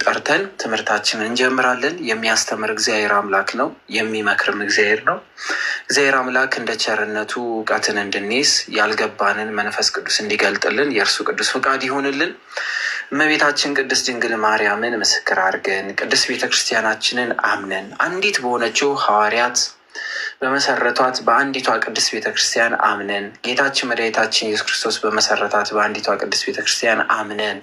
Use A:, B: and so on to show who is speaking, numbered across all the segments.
A: ጠርተን ትምህርታችንን እንጀምራለን። የሚያስተምር እግዚአብሔር አምላክ ነው፣ የሚመክርም እግዚአብሔር ነው። እግዚአብሔር አምላክ እንደ ቸርነቱ እውቀትን እንድንይዝ ያልገባንን መንፈስ ቅዱስ እንዲገልጥልን የእርሱ ቅዱስ ፈቃድ ይሆንልን። እመቤታችን ቅድስት ድንግል ማርያምን ምስክር አድርገን ቅድስት ቤተክርስቲያናችንን አምነን አንዲት በሆነችው ሐዋርያት በመሰረቷት በአንዲቷ ቅድስት ቤተክርስቲያን አምነን ጌታችን መድኃኒታችን ኢየሱስ ክርስቶስ በመሰረታት በአንዲቷ ቅድስት ቤተክርስቲያን አምነን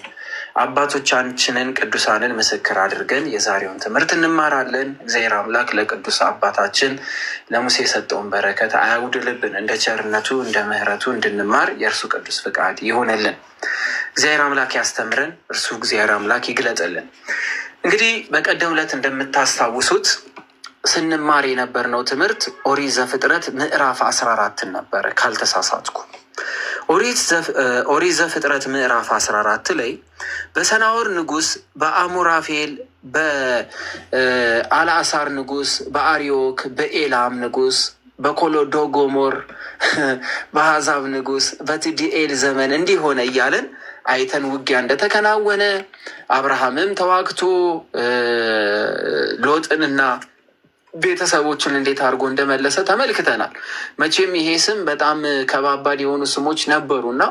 A: አባቶቻችንን ቅዱሳንን ምስክር አድርገን የዛሬውን ትምህርት እንማራለን። እግዚአብሔር አምላክ ለቅዱስ አባታችን ለሙሴ የሰጠውን በረከት አያጉድልብን። እንደ ቸርነቱ እንደ ምሕረቱ እንድንማር የእርሱ ቅዱስ ፍቃድ ይሆንልን። እግዚአብሔር አምላክ ያስተምረን፣ እርሱ እግዚአብሔር አምላክ ይግለጥልን። እንግዲህ በቀደም ዕለት እንደምታስታውሱት ስንማር የነበርነው ትምህርት ኦሪት ዘፍጥረት ምዕራፍ 14 ነበረ ካልተሳሳትኩ። ኦሪት ዘፍጥረት ምዕራፍ 14 ላይ በሰናዖር ንጉስ፣ በአሞራፌል፣ በአልአሳር ንጉስ፣ በአርዮክ፣ በኤላም ንጉስ፣ በኮሎዶጎሞር፣ በአሕዛብ ንጉስ፣ በትዲኤል ዘመን እንዲህ ሆነ እያለን አይተን ውጊያ እንደተከናወነ አብርሃምም ተዋግቶ ሎጥንና ቤተሰቦችን እንዴት አድርጎ እንደመለሰ ተመልክተናል። መቼም ይሄ ስም በጣም ከባባድ የሆኑ ስሞች ነበሩና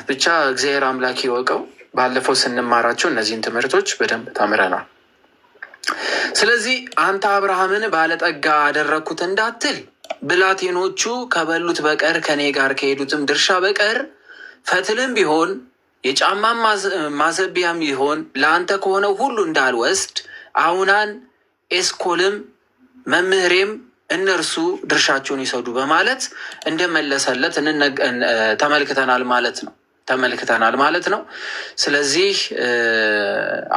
A: ብቻ እግዚአብሔር አምላክ ይወቀው። ባለፈው ስንማራቸው እነዚህን ትምህርቶች በደንብ ተምረናል። ስለዚህ አንተ አብርሃምን ባለጠጋ አደረግኩት እንዳትል ብላቴኖቹ ከበሉት በቀር ከኔ ጋር ከሄዱትም ድርሻ በቀር ፈትልም ቢሆን የጫማም ማዘቢያም ቢሆን ለአንተ ከሆነው ሁሉ እንዳልወስድ አውናን ኤስኮልም መምህሬም እነርሱ ድርሻቸውን ይሰዱ በማለት እንደመለሰለት ተመልክተናል ማለት ነው። ስለዚህ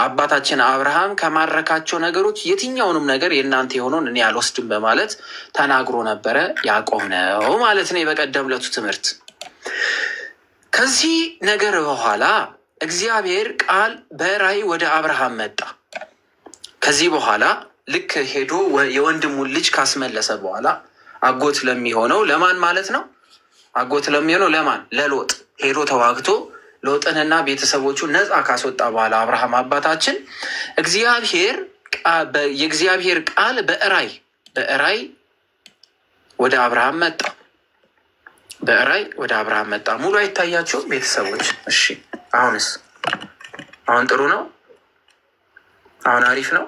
A: አባታችን አብርሃም ከማረካቸው ነገሮች የትኛውንም ነገር የእናንተ የሆነውን እኔ አልወስድም በማለት ተናግሮ ነበረ። ያዕቆብ ነው ማለት ነው የበቀደም ዕለቱ ትምህርት። ከዚህ ነገር በኋላ እግዚአብሔር ቃል በራእይ ወደ አብርሃም መጣ። ከዚህ በኋላ ልክ ሄዶ የወንድሙን ልጅ ካስመለሰ በኋላ አጎት ለሚሆነው ለማን ማለት ነው? አጎት ለሚሆነው ለማን? ለሎጥ ሄዶ ተዋግቶ ሎጥንና ቤተሰቦቹን ነፃ ካስወጣ በኋላ አብርሃም አባታችን የእግዚአብሔር ቃል በራእይ ወደ አብርሃም መጣ። ሙሉ አይታያቸውም ቤተሰቦች? እሺ፣ አሁን ጥሩ ነው። አሁን አሪፍ ነው።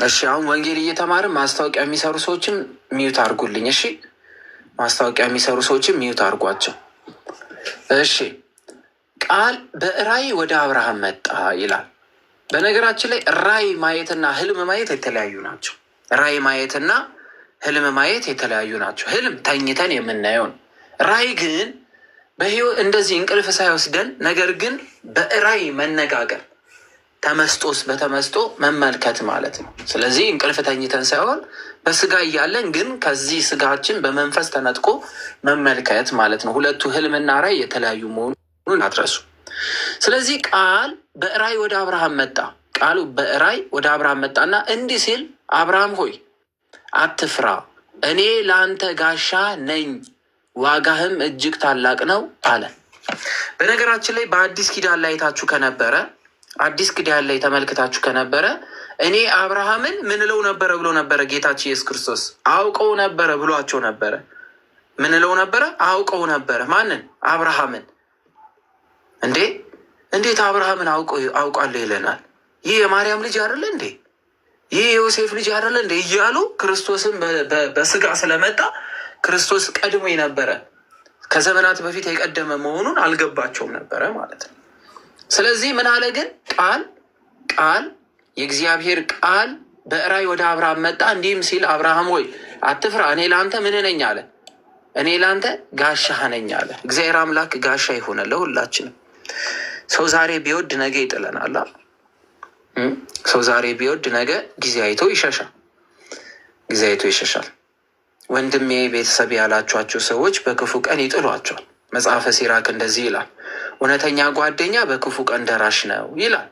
A: እሺ፣ አሁን ወንጌል እየተማርን ማስታወቂያ የሚሰሩ ሰዎችም ሚዩት አድርጉልኝ። እሺ፣ ማስታወቂያ የሚሰሩ ሰዎችም ሚዩት አድርጓቸው። እሺ፣ ቃል በራእይ ወደ አብርሃም መጣ ይላል። በነገራችን ላይ ራእይ ማየትና ህልም ማየት የተለያዩ ናቸው። ራእይ ማየትና ህልም ማየት የተለያዩ ናቸው። ህልም ተኝተን የምናየው ነው። ራእይ ግን በህይወት እንደዚህ እንቅልፍ ሳይወስደን ነገር ግን በራእይ መነጋገር በተመስጦ መመልከት ማለት ነው። ስለዚህ እንቅልፍ ተኝተን ሳይሆን በስጋ እያለን ግን ከዚህ ስጋችን በመንፈስ ተነጥቆ መመልከት ማለት ነው። ሁለቱ ህልምና ራእይ የተለያዩ መሆኑን አትረሱ። ስለዚህ ቃል በራእይ ወደ አብርሃም መጣ። ቃሉ በራእይ ወደ አብርሃም መጣና እንዲህ ሲል አብርሃም ሆይ አትፍራ፣ እኔ ለአንተ ጋሻ ነኝ፣ ዋጋህም እጅግ ታላቅ ነው አለ። በነገራችን ላይ በአዲስ ኪዳን ላይ አይታችሁ ከነበረ አዲስ ኪዳን ላይ ተመልክታችሁ ከነበረ እኔ አብርሃምን ምን እለው ነበረ ብሎ ነበረ ጌታችን ኢየሱስ ክርስቶስ። አውቀው ነበረ ብሏቸው ነበረ። ምን እለው ነበረ? አውቀው ነበረ። ማንን? አብርሃምን። እንዴት አብርሃምን አውቃለሁ ይለናል? ይህ የማርያም ልጅ አይደለ እንዴ? ይህ የዮሴፍ ልጅ አይደለ እንዴ? እያሉ ክርስቶስን በስጋ ስለመጣ ክርስቶስ ቀድሞ ነበረ፣ ከዘመናት በፊት የቀደመ መሆኑን አልገባቸውም ነበረ ማለት ነው። ስለዚህ ምን አለ ግን ቃል የእግዚአብሔር ቃል በራእይ ወደ አብርሃም መጣ። እንዲህም ሲል አብርሃም ሆይ አትፍራ፣ እኔ ለአንተ ምን ነኝ አለ? እኔ ለአንተ ጋሻህ ነኝ አለ። እግዚአብሔር አምላክ ጋሻ ይሆነ ለሁላችንም። ሰው ዛሬ ቢወድ ነገ ይጥለናል። ሰው ዛሬ ቢወድ ነገ ጊዜ አይቶ ይሸሻል። ወንድሜ ቤተሰብ ያላችኋቸው ሰዎች በክፉ ቀን ይጥሏቸዋል። መጽሐፈ ሲራክ እንደዚህ ይላል፣ እውነተኛ ጓደኛ በክፉ ቀን ደራሽ ነው ይላል።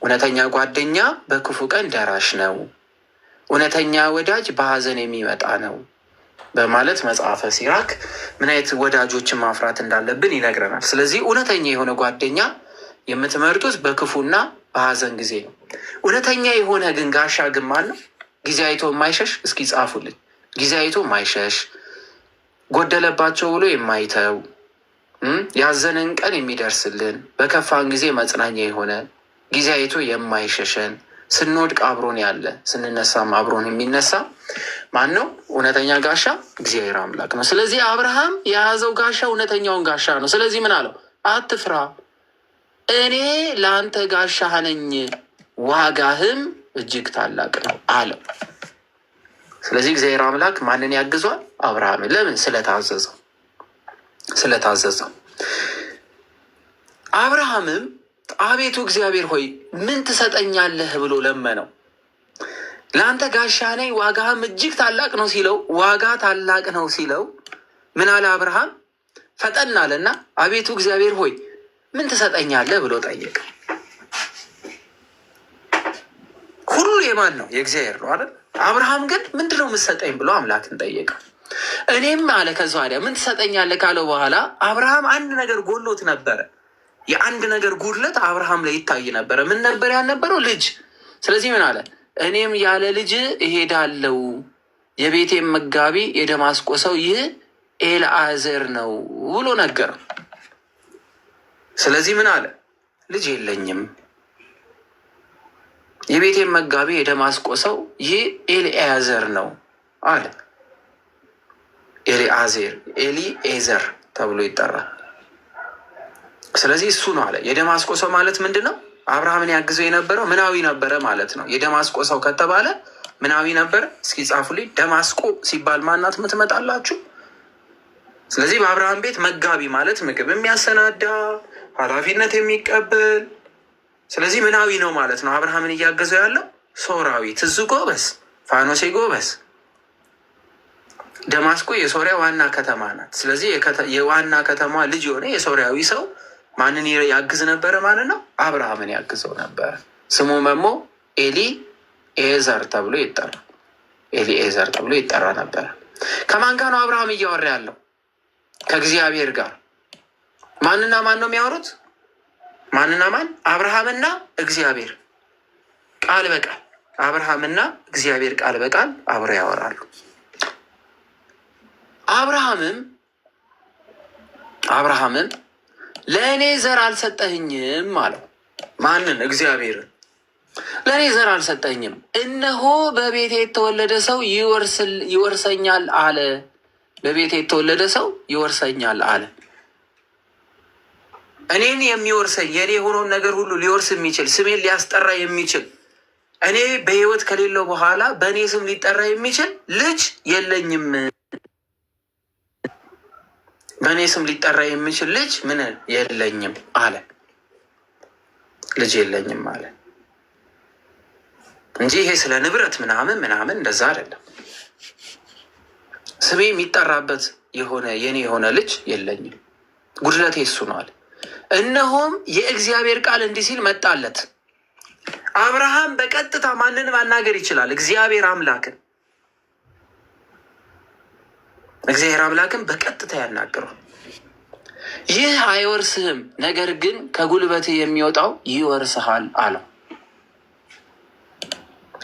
A: እውነተኛ ጓደኛ በክፉ ቀን ደራሽ ነው። እውነተኛ ወዳጅ በሐዘን የሚመጣ ነው። በማለት መጽሐፈ ሲራክ ምን አይነት ወዳጆችን ማፍራት እንዳለብን ይነግረናል። ስለዚህ እውነተኛ የሆነ ጓደኛ የምትመርጡት በክፉና በሀዘን ጊዜ ነው። እውነተኛ የሆነ ግን ጋሻ ግን ማን ነው? ጊዜ አይቶ የማይሸሽ እስኪ ጻፉልኝ። ጊዜ አይቶ የማይሸሽ ጎደለባቸው ብሎ የማይተው ያዘንን ቀን የሚደርስልን በከፋን ጊዜ መጽናኛ የሆነ ጊዜ አይቶ የማይሸሸን ስንወድቅ አብሮን ያለ ስንነሳም አብሮን የሚነሳ ማን ነው? እውነተኛ ጋሻ እግዚአብሔር አምላክ ነው። ስለዚህ አብርሃም የያዘው ጋሻ እውነተኛውን ጋሻ ነው። ስለዚህ ምን አለው? አትፍራ፣ እኔ ለአንተ ጋሻህ ነኝ፣ ዋጋህም እጅግ ታላቅ ነው አለው። ስለዚህ እግዚአብሔር አምላክ ማንን ያግዟል? አብርሃምን። ለምን? ስለታዘዘው። አብርሃምም አቤቱ እግዚአብሔር ሆይ ምን ትሰጠኛለህ ብሎ ለመነው። ለአንተ ጋሻ ነኝ ዋጋህም እጅግ ታላቅ ነው ሲለው፣ ዋጋ ታላቅ ነው ሲለው ምን አለ አብርሃም? ፈጠን አለና አቤቱ እግዚአብሔር ሆይ ምን ትሰጠኛለህ ብሎ ጠየቀ። ሁሉ የማን ነው? የእግዚአብሔር ነው አይደል? አብርሃም ግን ምንድነው የምትሰጠኝ ብሎ አምላክን ጠየቀ። እኔም አለ ከዛ ወዲያ ምን ትሰጠኛለህ ካለው በኋላ አብርሃም አንድ ነገር ጎሎት ነበረ። የአንድ ነገር ጉድለት አብርሃም ላይ ይታይ ነበረ። ምን ነበር ያልነበረው? ልጅ። ስለዚህ ምን አለ? እኔም ያለ ልጅ እሄዳለሁ፣ የቤቴም መጋቢ የደማስቆ ሰው ይህ ኤልዓዘር ነው ብሎ ነገረው። ስለዚህ ምን አለ? ልጅ የለኝም፣ የቤቴም መጋቢ የደማስቆ ሰው ይህ ኤልዓዘር ነው አለ። ኤሊኤዘር ተብሎ ይጠራል። ስለዚህ እሱ ነው አለ። የደማስቆ ሰው ማለት ምንድን ነው? አብርሃምን ያግዘው የነበረው ምናዊ ነበረ ማለት ነው። የደማስቆ ሰው ከተባለ ምናዊ ነበረ። እስኪ ጻፉልኝ። ደማስቆ ሲባል ማናት ምትመጣላችሁ? ስለዚህ በአብርሃም ቤት መጋቢ ማለት ምግብ የሚያሰናዳ ኃላፊነት የሚቀበል ስለዚህ ምናዊ ነው ማለት ነው። አብርሃምን እያገዘው ያለው ሶራዊ ትዝ ጎበዝ፣ ፋኖሴ ጎበዝ። ደማስቆ የሶሪያ ዋና ከተማ ናት። ስለዚህ የዋና ከተማ ልጅ የሆነ የሶሪያዊ ሰው ማንን ያግዝ ነበረ ማለት ነው? አብርሃምን ያግዘው ነበረ። ስሙ መሞ ኤሊኤዘር ተብሎ ይጠራ ነበረ። ከማን ጋር ነው አብርሃም እያወራ ያለው? ከእግዚአብሔር ጋር። ማንና ማን ነው የሚያወሩት? ማንና ማን? አብርሃምና እግዚአብሔር ቃል በቃል አብርሃምና እግዚአብሔር ቃል በቃል አብረው ያወራሉ። አብርሃምም ለእኔ ዘር አልሰጠኝም አለው። ማንን? እግዚአብሔርን። ለእኔ ዘር አልሰጠኝም፣ እነሆ በቤቴ የተወለደ ሰው ይወርሰኛል አለ። በቤቴ የተወለደ ሰው ይወርሰኛል አለ። እኔን የሚወርሰኝ የእኔ የሆነውን ነገር ሁሉ ሊወርስ የሚችል ስሜን ሊያስጠራ የሚችል እኔ በሕይወት ከሌለው በኋላ በእኔ ስም ሊጠራ የሚችል ልጅ የለኝም። በእኔ ስም ሊጠራ የሚችል ልጅ ምን የለኝም አለ። ልጅ የለኝም አለ እንጂ ይሄ ስለ ንብረት ምናምን እንደዛ አይደለም። ስሜ የሚጠራበት የኔ የሆነ ልጅ የለኝም፣ ጉድለቴ እሱ ነው አለ። እነሆም የእግዚአብሔር ቃል እንዲህ ሲል መጣለት። አብርሃም በቀጥታ ማንን ማናገር ይችላል? እግዚአብሔር አምላክን በቀጥታ ያናግረው። ይህ አይወርስህም፣ ነገር ግን ከጉልበትህ የሚወጣው ይወርስሃል አለው።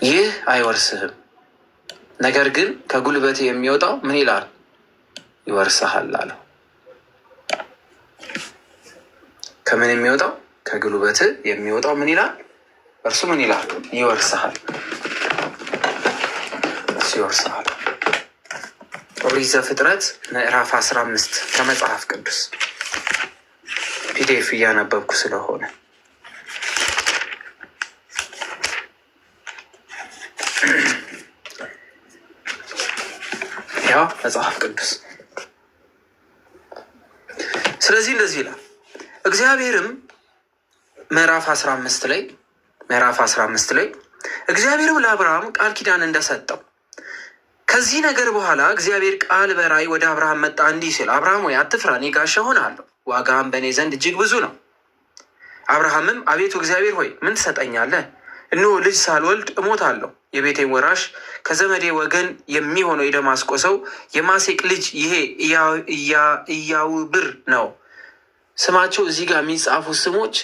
A: ይህ አይወርስህም፣ ነገር ግን ከጉልበትህ የሚወጣው ምን ይላል? ይወርስሃል አለው። ከምን የሚወጣው? ከጉልበትህ የሚወጣው ምን ይላል? እርሱ ምን ይላል? ይወርስሃል። ይወርስሃል። ኦሪት ዘፍጥረት ምዕራፍ 15 ከመጽሐፍ ቅዱስ ፒዲኤፍ እያነበብኩ ስለሆነ ያው መጽሐፍ ቅዱስ። ስለዚህ እንደዚህ ይላል። እግዚአብሔርም ምዕራፍ 15 ላይ እግዚአብሔርም ለአብርሃም ቃል ኪዳን እንደሰጠው ከዚህ ነገር በኋላ እግዚአብሔር ቃል በራእይ ወደ አብርሃም መጣ እንዲህ ሲል፣ አብርሃም ሆይ አትፍራ፣ እኔ ጋሻ እሆንሃለሁ፣ ዋጋህም በእኔ ዘንድ እጅግ ብዙ ነው። አብርሃምም አቤቱ እግዚአብሔር ሆይ ምን ትሰጠኛለህ? እነሆ ልጅ ሳልወልድ እሞታለሁ፣ የቤቴን ወራሽ ከዘመዴ ወገን የሚሆነው የደማስቆ ሰው የማሴቅ ልጅ ይሄ ኢያውብር ነው። ስማቸው እዚህ ጋር የሚጻፉ ስሞች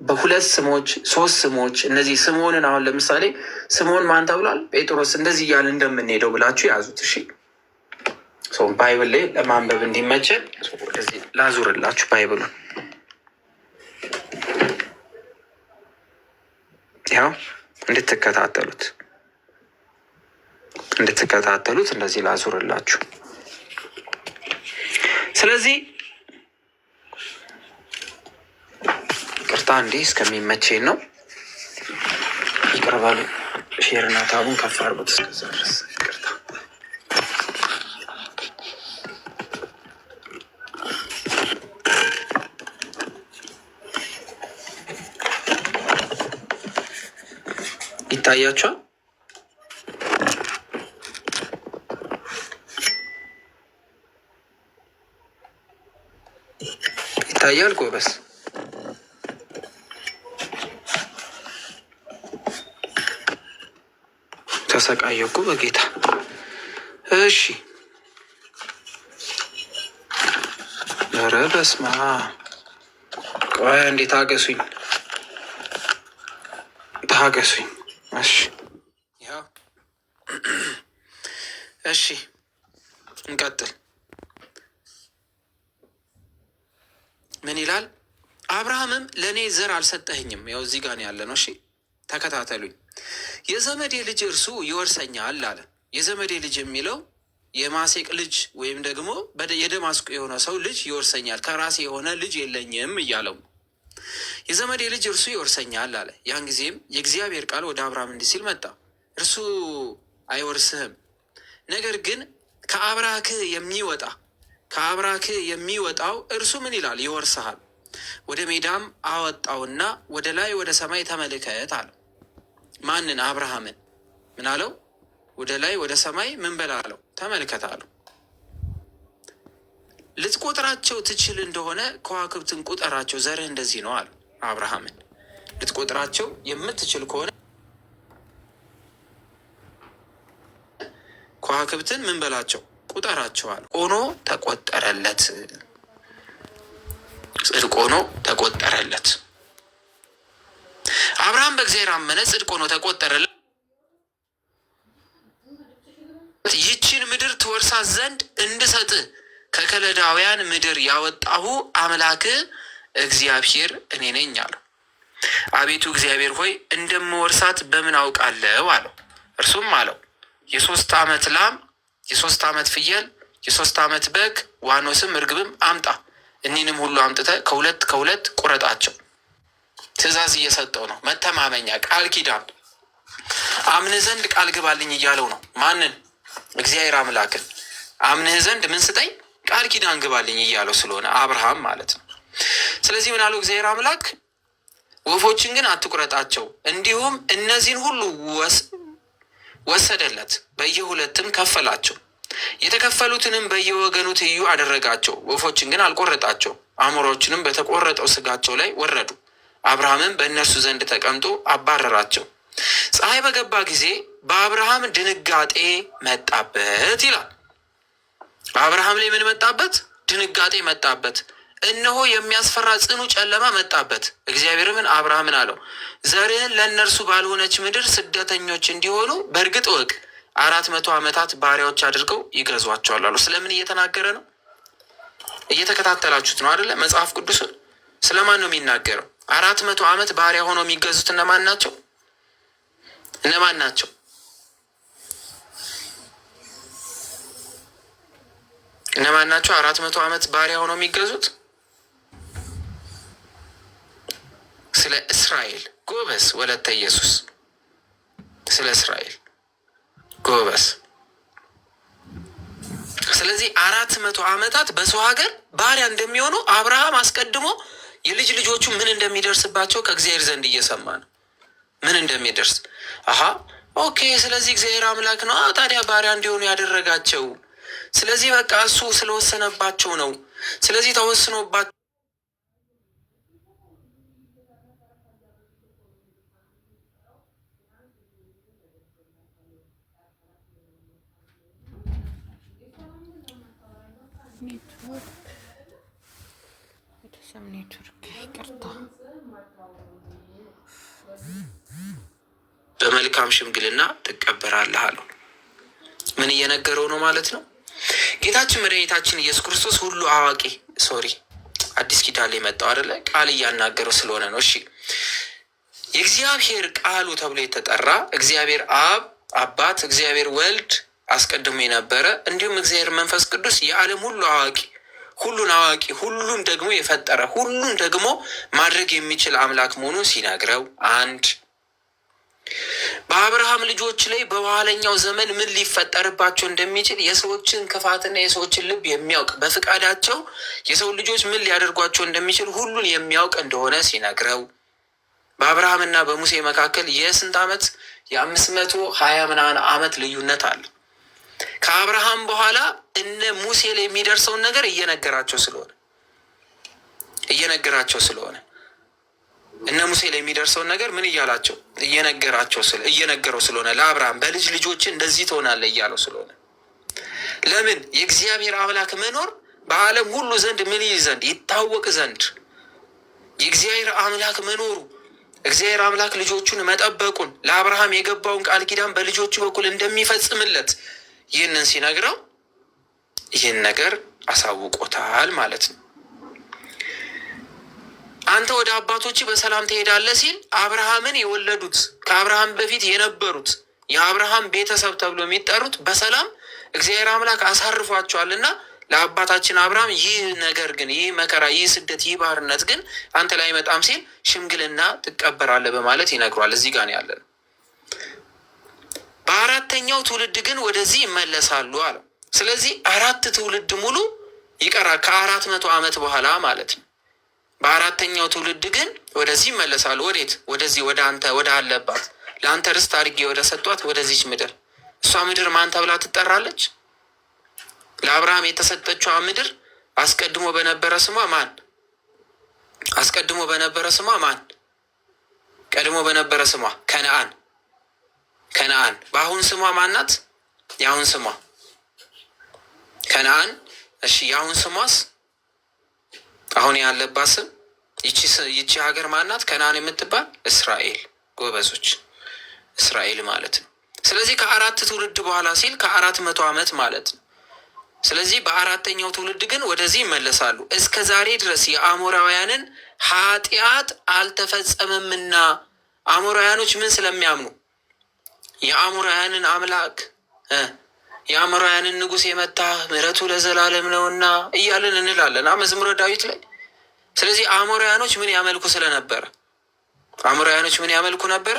A: በሁለት ስሞች፣ ሶስት ስሞች። እነዚህ ስምዖንን አሁን ለምሳሌ ስምዖን ማን ተብሏል? ጴጥሮስ። እንደዚህ እያለ እንደምንሄደው ብላችሁ ያዙት። እሺ ባይብል ላይ ለማንበብ እንዲመቸን ወደዚህ ላዙርላችሁ ባይብሉን። ያው እንድትከታተሉት እንደዚህ ላዙርላችሁ። ስለዚህ ቅርታ እንዴ እስከሚመቸኝ ነው። ይቅርባሉ። ሼርና ታቡን ከፍ አድርጉት እስከዛ ድረስ ይቅርታ። ይታያችኋል? ይታያል? ጎበስ ተሰቃየሁ እኮ በጌታ። እሺ ኧረ በስመ አብ። ቆይ እንዴ ታገሱኝ። እሺ ያው እሺ እንቀጥል። ምን ይላል? አብርሃምም ለእኔ ዘር አልሰጠኸኝም። ያው እዚህ ጋር ያለ ነው። እሺ ተከታተሉኝ። የዘመዴ ልጅ እርሱ ይወርሰኛል አለ። የዘመዴ ልጅ የሚለው የማሴቅ ልጅ ወይም ደግሞ የደማስቆ የሆነ ሰው ልጅ ይወርሰኛል፣ ከራሴ የሆነ ልጅ የለኝም እያለው የዘመዴ ልጅ እርሱ ይወርሰኛል አለ። ያን ጊዜም የእግዚአብሔር ቃል ወደ አብርሃም እንዲህ ሲል መጣ። እርሱ አይወርስህም፣ ነገር ግን ከአብራክህ የሚወጣው እርሱ ምን ይላል? ይወርስሃል። ወደ ሜዳም አወጣውና ወደ ላይ ወደ ሰማይ ተመልከት አለው። ማንን? አብርሃምን። ምን አለው? ወደ ላይ ወደ ሰማይ ምን በል አለው? ተመልከት አለው። ልትቆጥራቸው ትችል እንደሆነ ከዋክብትን ቁጠራቸው፣ ዘርህ እንደዚህ ነው አለው። አብርሃምን ልትቆጥራቸው የምትችል ከሆነ ከዋክብትን ምን በላቸው? ቁጠራቸው አለው። ሆኖ ተቆጠረለት፣ ጽድቅ ሆኖ ተቆጠረለት። አብርሃም በእግዚአብሔር አመነ፣ ጽድቅ ሆኖ ተቆጠረለት። ይህችን ምድር ትወርሳት ዘንድ እንድሰጥህ ከከለዳውያን ምድር ያወጣሁ አምላክህ እግዚአብሔር እኔ ነኝ አለው። አቤቱ እግዚአብሔር ሆይ እንደምወርሳት በምን አውቃለሁ አለው። እርሱም አለው 3 ዓመት ላም፣ 3 ዓመት ፍየል፣ 3 ዓመት በግ፣ ዋኖስም እርግብም አምጣ። እኒንም ሁሉ አምጥተህ ከሁለት ቁረጣቸው። ትእዛዝ እየሰጠው ነው። መተማመኛ ቃል ኪዳን አምንህ ዘንድ ቃል ግባልኝ እያለው ነው። ማንን? እግዚአብሔር አምላክን። አምንህ ዘንድ ምን ስጠኝ? ቃል ኪዳን ግባልኝ እያለው ስለሆነ አብርሃም ማለት ነው። ስለዚህ ምን አለው እግዚአብሔር አምላክ? ወፎችን ግን አትቁረጣቸው። እንዲሁም እነዚህን ሁሉ ወሰደለት፣ በየሁለትም ከፈላቸው። የተከፈሉትንም በየወገኑ ትይዩ አደረጋቸው። ወፎችን ግን አልቆረጣቸው። አሞራዎችንም በተቆረጠው ስጋቸው ላይ ወረዱ። አብርሃምም በእነርሱ ዘንድ ተቀምጦ አባረራቸው። ፀሐይ በገባ ጊዜ በአብርሃም ድንጋጤ መጣበት ይላል። አብርሃም ላይ ምን መጣበት? ድንጋጤ መጣበት። እነሆ የሚያስፈራ ጽኑ ጨለማ መጣበት። እግዚአብሔር ምን አብርሃምን አለው፣ ዘርህን ለእነርሱ ባልሆነች ምድር ስደተኞች እንዲሆኑ በእርግጥ እወቅ፣ 400 ዓመታት ባሪያዎች አድርገው ይገዟቸዋል አሉ። ስለምን እየተናገረ ነው? እየተከታተላችሁት ነው አይደለ? መጽሐፍ ቅዱስን ስለማን ነው የሚናገረው? 400 ዓመት ባሪያ ሆነው የሚገዙት እነማን ናቸው? እነማን ናቸው? እነማን ናቸው? 400 ዓመት ባሪያ ሆነው የሚገዙት ስለ እስራኤል ጎበስ። ወለተ ኢየሱስ ስለ እስራኤል ጎበስ። ስለዚህ 400 ዓመታት በሰው ሀገር ባሪያ እንደሚሆኑ አብርሃም አስቀድሞ የልጅ ልጆቹ ምን እንደሚደርስባቸው ከእግዚአብሔር ዘንድ እየሰማ ነው። ምን እንደሚደርስ ኦኬ። ስለዚህ እግዚአብሔር አምላክ ነው ታዲያ ባሪያ እንዲሆኑ ያደረጋቸው። ስለዚህ በቃ እሱ ስለወሰነባቸው ነው። ስለዚህ ተወስኖባቸው
B: አይሰማም ኔትወርክ ይቅርታ።
A: በመልካም ሽምግልና ትቀበራለህ አለው። ምን እየነገረው ነው ማለት ነው? ጌታችን መድኃኒታችን ኢየሱስ ክርስቶስ ሁሉ አዋቂ አዲስ ኪዳን ላይ መጣው አይደለ? ቃል እያናገረው ስለሆነ ነው። እሺ የእግዚአብሔር ቃሉ ተብሎ የተጠራ እግዚአብሔር አብ አባት፣ እግዚአብሔር ወልድ አስቀድሞ የነበረ እንዲሁም እግዚአብሔር መንፈስ ቅዱስ የዓለም ሁሉ አዋቂ፣ ሁሉን አዋቂ፣ ሁሉን ደግሞ የፈጠረ፣ ሁሉን ደግሞ ማድረግ የሚችል አምላክ መሆኑን ሲነግረው አንድ በአብርሃም ልጆች ላይ በኋለኛው ዘመን ምን ሊፈጠርባቸው እንደሚችል የሰዎችን ክፋትና የሰዎችን ልብ የሚያውቅ በፍቃዳቸው የሰው ልጆች ምን ሊያደርጓቸው እንደሚችል ሁሉን የሚያውቅ እንደሆነ ሲነግረው በአብርሃምና በሙሴ መካከል የስንት ዓመት የ520 ምናምን ዓመት ልዩነት አለ። ከአብርሃም በኋላ እነ ሙሴ ላይ የሚደርሰውን ነገር እየነገራቸው ስለሆነ እነ ሙሴ ላይ የሚደርሰውን ነገር ምን እያላቸው እየነገረው ስለሆነ ለአብርሃም በልጅ ልጆች እንደዚህ ትሆናለህ እያለው ስለሆነ ለምን የእግዚአብሔር አምላክ መኖር በዓለም ሁሉ ዘንድ ምን ይል ዘንድ ይታወቅ ዘንድ የእግዚአብሔር አምላክ መኖሩ እግዚአብሔር አምላክ ልጆቹን መጠበቁን ለአብርሃም የገባውን ቃል ኪዳን በልጆቹ በኩል እንደሚፈጽምለት ይህንን ሲነግረው ይህን ነገር አሳውቆታል ማለት ነው። አንተ ወደ አባቶች በሰላም ትሄዳለህ ሲል አብርሃምን የወለዱት ከአብርሃም በፊት የነበሩት የአብርሃም ቤተሰብ ተብሎ የሚጠሩት በሰላም እግዚአብሔር አምላክ አሳርፏቸዋልና ለአባታችን አብርሃም ይህ ነገር ግን ይህ መከራ፣ ይህ ስደት፣ ይህ ባርነት ግን አንተ ላይ አይመጣም ሲል ሽምግልና ትቀበራለህ በማለት ይነግሯል። እዚህ ጋር ያለን በአራተኛው ትውልድ ግን ወደዚህ ይመለሳሉ አለው። ስለዚህ 4 ትውልድ ሙሉ ይቀራል ከ400 ዓመት በኋላ ማለት ነው። በአራተኛው ትውልድ ግን ወደዚህ ይመለሳሉ። ወዴት? ወደዚህ ወደ አንተ ወደ አለባት ለአንተ ርስት አድርጌ ወደ ሰጧት ወደዚች ምድር። እሷ ምድር ማን ተብላ ትጠራለች? ለአብርሃም የተሰጠችዋ ምድር አስቀድሞ በነበረ ስሟ ማን? ቀድሞ በነበረ ስሟ ከነአን። በአሁን ስሟ ማናት? የአሁን ስሟ ከነአን። እሺ የአሁን ስሟስ? አሁን ያለባት ስም ይቺ ሀገር ማናት? ከነአን የምትባል እስራኤል። ጎበዞች፣ እስራኤል ማለት ነው። ስለዚህ ከ4 ትውልድ በኋላ ሲል ከ400 ዓመት ማለት ነው። ስለዚህ በአራተኛው ትውልድ ግን ወደዚህ ይመለሳሉ። እስከ ዛሬ ድረስ የአሞራውያንን ኃጢአት አልተፈጸመምና አሞራውያኖች ምን ስለሚያምኑ የአሞራውያንን አምላክ የአሞራውያንን ንጉሥ የመታ ምሕረቱ ለዘላለም ነውና እያለን እንላለን መዝሙረ ዳዊት ላይ። ስለዚህ አሞራውያኖች ምን ያመልኩ ነበረ?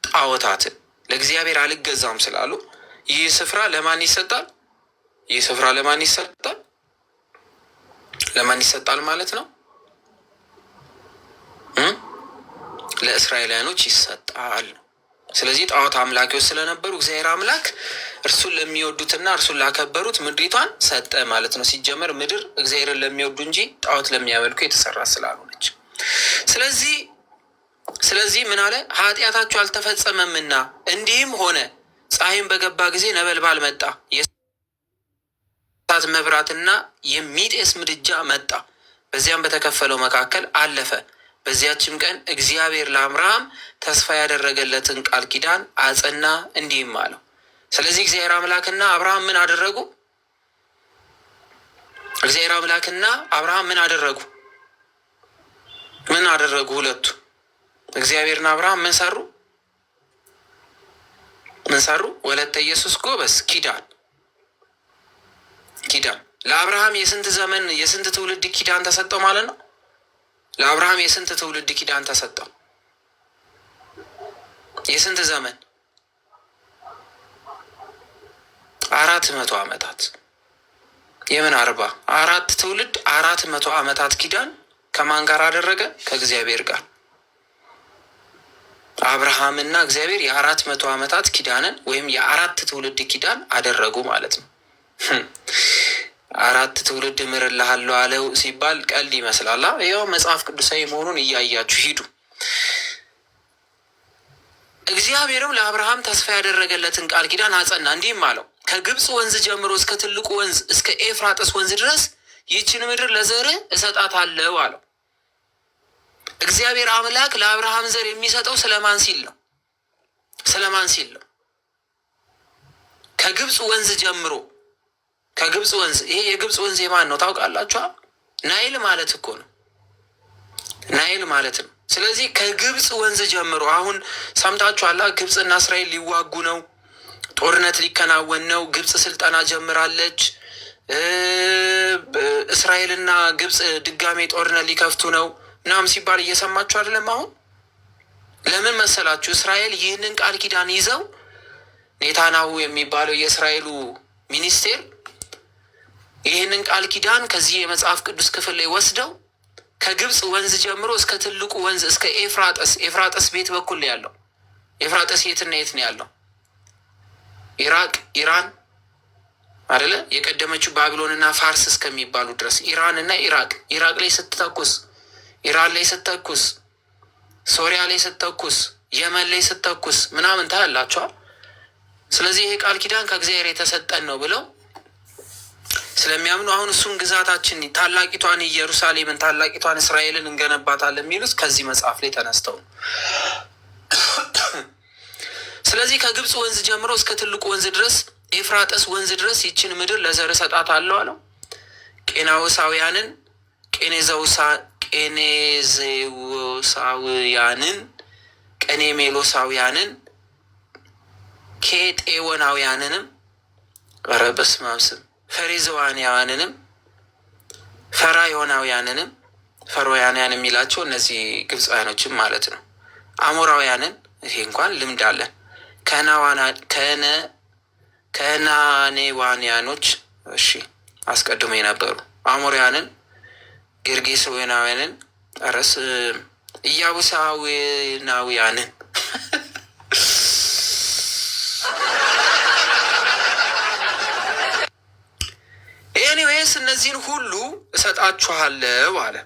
A: ጣዖታትን። ለእግዚአብሔር አልገዛም ስላሉ ይህ ስፍራ ለማን ይሰጣል? ለማን ይሰጣል ማለት ነው? ለእስራኤላውያኖች ይሰጣል። ስለዚህ ጣዖት አምላኪዎች ስለነበሩ እግዚአብሔር አምላክ እርሱን ለሚወዱትና እርሱን ላከበሩት ምድሪቷን ሰጠ ማለት ነው። ሲጀመር ምድር እግዚአብሔርን ለሚወዱ እንጂ ጣዖት ለሚያመልኩ የተሰራ ስላልሆነች፣ ስለዚህ ምን አለ? ኃጢአታቸው አልተፈጸመምና እንዲህም ሆነ ፀሐይም በገባ ጊዜ ነበልባል መጣ፣ የእሳት መብራትና የሚጤስ ምድጃ መጣ፣ በዚያም በተከፈለው መካከል አለፈ። በዚያችም ቀን እግዚአብሔር ለአብርሃም ተስፋ ያደረገለትን ቃል ኪዳን አጸና፣ እንዲህም አለው። ስለዚህ እግዚአብሔር አምላክና አብርሃም ምን አደረጉ? ሁለቱ እግዚአብሔርና አብርሃም ምን ሰሩ? ወለተ ኢየሱስ ጎበስ ኪዳን። ለአብርሃም የስንት ትውልድ ኪዳን ተሰጠው ማለት ነው? ለአብርሃም የስንት ትውልድ ኪዳን ተሰጠው? የስንት ዘመን? 400 ዓመታት። የምን 4 ትውልድ 400 ዓመታት ኪዳን ከማን ጋር አደረገ? ከእግዚአብሔር ጋር። አብርሃምና እግዚአብሔር የ400 ዓመታት ኪዳንን ወይም የ4 ትውልድ ኪዳን አደረጉ ማለት ነው። 4 ትውልድ እምርልሃለሁ አለው ሲባል ቀልድ ይመስላል። ያው መጽሐፍ ቅዱሳዊ መሆኑን እያያችሁ ሂዱ። እግዚአብሔርም ለአብርሃም ተስፋ ያደረገለትን ቃል ኪዳን አጸና፣ እንዲህም አለው ከግብፅ ወንዝ ጀምሮ እስከ ትልቁ ወንዝ እስከ ኤፍራጥስ ወንዝ ድረስ ይህችን ምድር ለዘርህ እሰጣታለሁ አለው። እግዚአብሔር አምላክ ለአብርሃም ዘር የሚሰጠው ስለማን ሲል ነው? ስለማን ሲል ነው? ከግብፅ ወንዝ ጀምሮ ከግብፅ ወንዝ። ይሄ የግብፅ ወንዝ የማን ነው ታውቃላችኋ? ናይል ማለት እኮ ነው። ናይል ማለት ነው። ስለዚህ ከግብፅ ወንዝ ጀምሮ አሁን ሰምታችኋላ። ግብፅና እስራኤል ሊዋጉ ነው። ጦርነት ሊከናወን ነው። ግብፅ ስልጠና ጀምራለች። እስራኤልና ግብፅ ድጋሜ ጦርነት ሊከፍቱ ነው ምናምን ሲባል እየሰማችሁ አይደለም? አሁን ለምን መሰላችሁ? እስራኤል ይህንን ቃል ኪዳን ይዘው ኔታናሁ የሚባለው የእስራኤሉ ሚኒስቴር ይህንን ቃል ኪዳን ከዚህ የመጽሐፍ ቅዱስ ክፍል ላይ ወስደው ከግብፅ ወንዝ ጀምሮ እስከ ትልቁ ወንዝ እስከ ኤፍራጠስ ቤት በኩል ነው ያለው። ኤፍራጠስ የትና የት ነው ያለው? ኢራቅ፣ ኢራን አይደለ? የቀደመችው ባቢሎንና ፋርስ እስከሚባሉ ድረስ ኢራን እና ኢራቅ ላይ ስትተኩስ፣ ኢራን ላይ ስትተኩስ፣ ሶሪያ ላይ ስትተኩስ፣ የመን ላይ ስትተኩስ ምናምን ታያላቸዋል። ስለዚህ ይሄ ቃል ኪዳን ከእግዚአብሔር የተሰጠን ነው ብለው ስለሚያምኑ አሁን እሱን ግዛታችን ታላቂቷን ኢየሩሳሌምን ታላቂቷን እስራኤልን እንገነባታለን የሚሉት ከዚህ መጽሐፍ ላይ ተነስተው ነው። ስለዚህ ከግብፅ ወንዝ ጀምሮ እስከ ትልቁ ወንዝ ድረስ ኤፍራጠስ ወንዝ ድረስ ይችን ምድር ለዘር እሰጣታለሁ አለው። ቄናውሳውያንን፣ ቄኔዜዎሳውያንን፣ ቀኔሜሎሳውያንን፣ ኬጤዎናውያንንም ኧረ በስመ አብ ስም ፈሪዛውያንንም ፈራዮናውያንንም ፈሮያንያን የሚላቸው እነዚህ ግብፃውያኖችም ማለት ነው። አሞራውያንን ይሄ እንኳን ልምድ አለን። ከናኔዋንያኖች እሺ አስቀድሞ የነበሩ አሞራውያንን፣ ጌርጌሳውያንን፣ ረስ ኢያቡሳውያናውያንን ኤኒዌይስ እነዚህን ሁሉ እሰጣችኋለሁ አለ።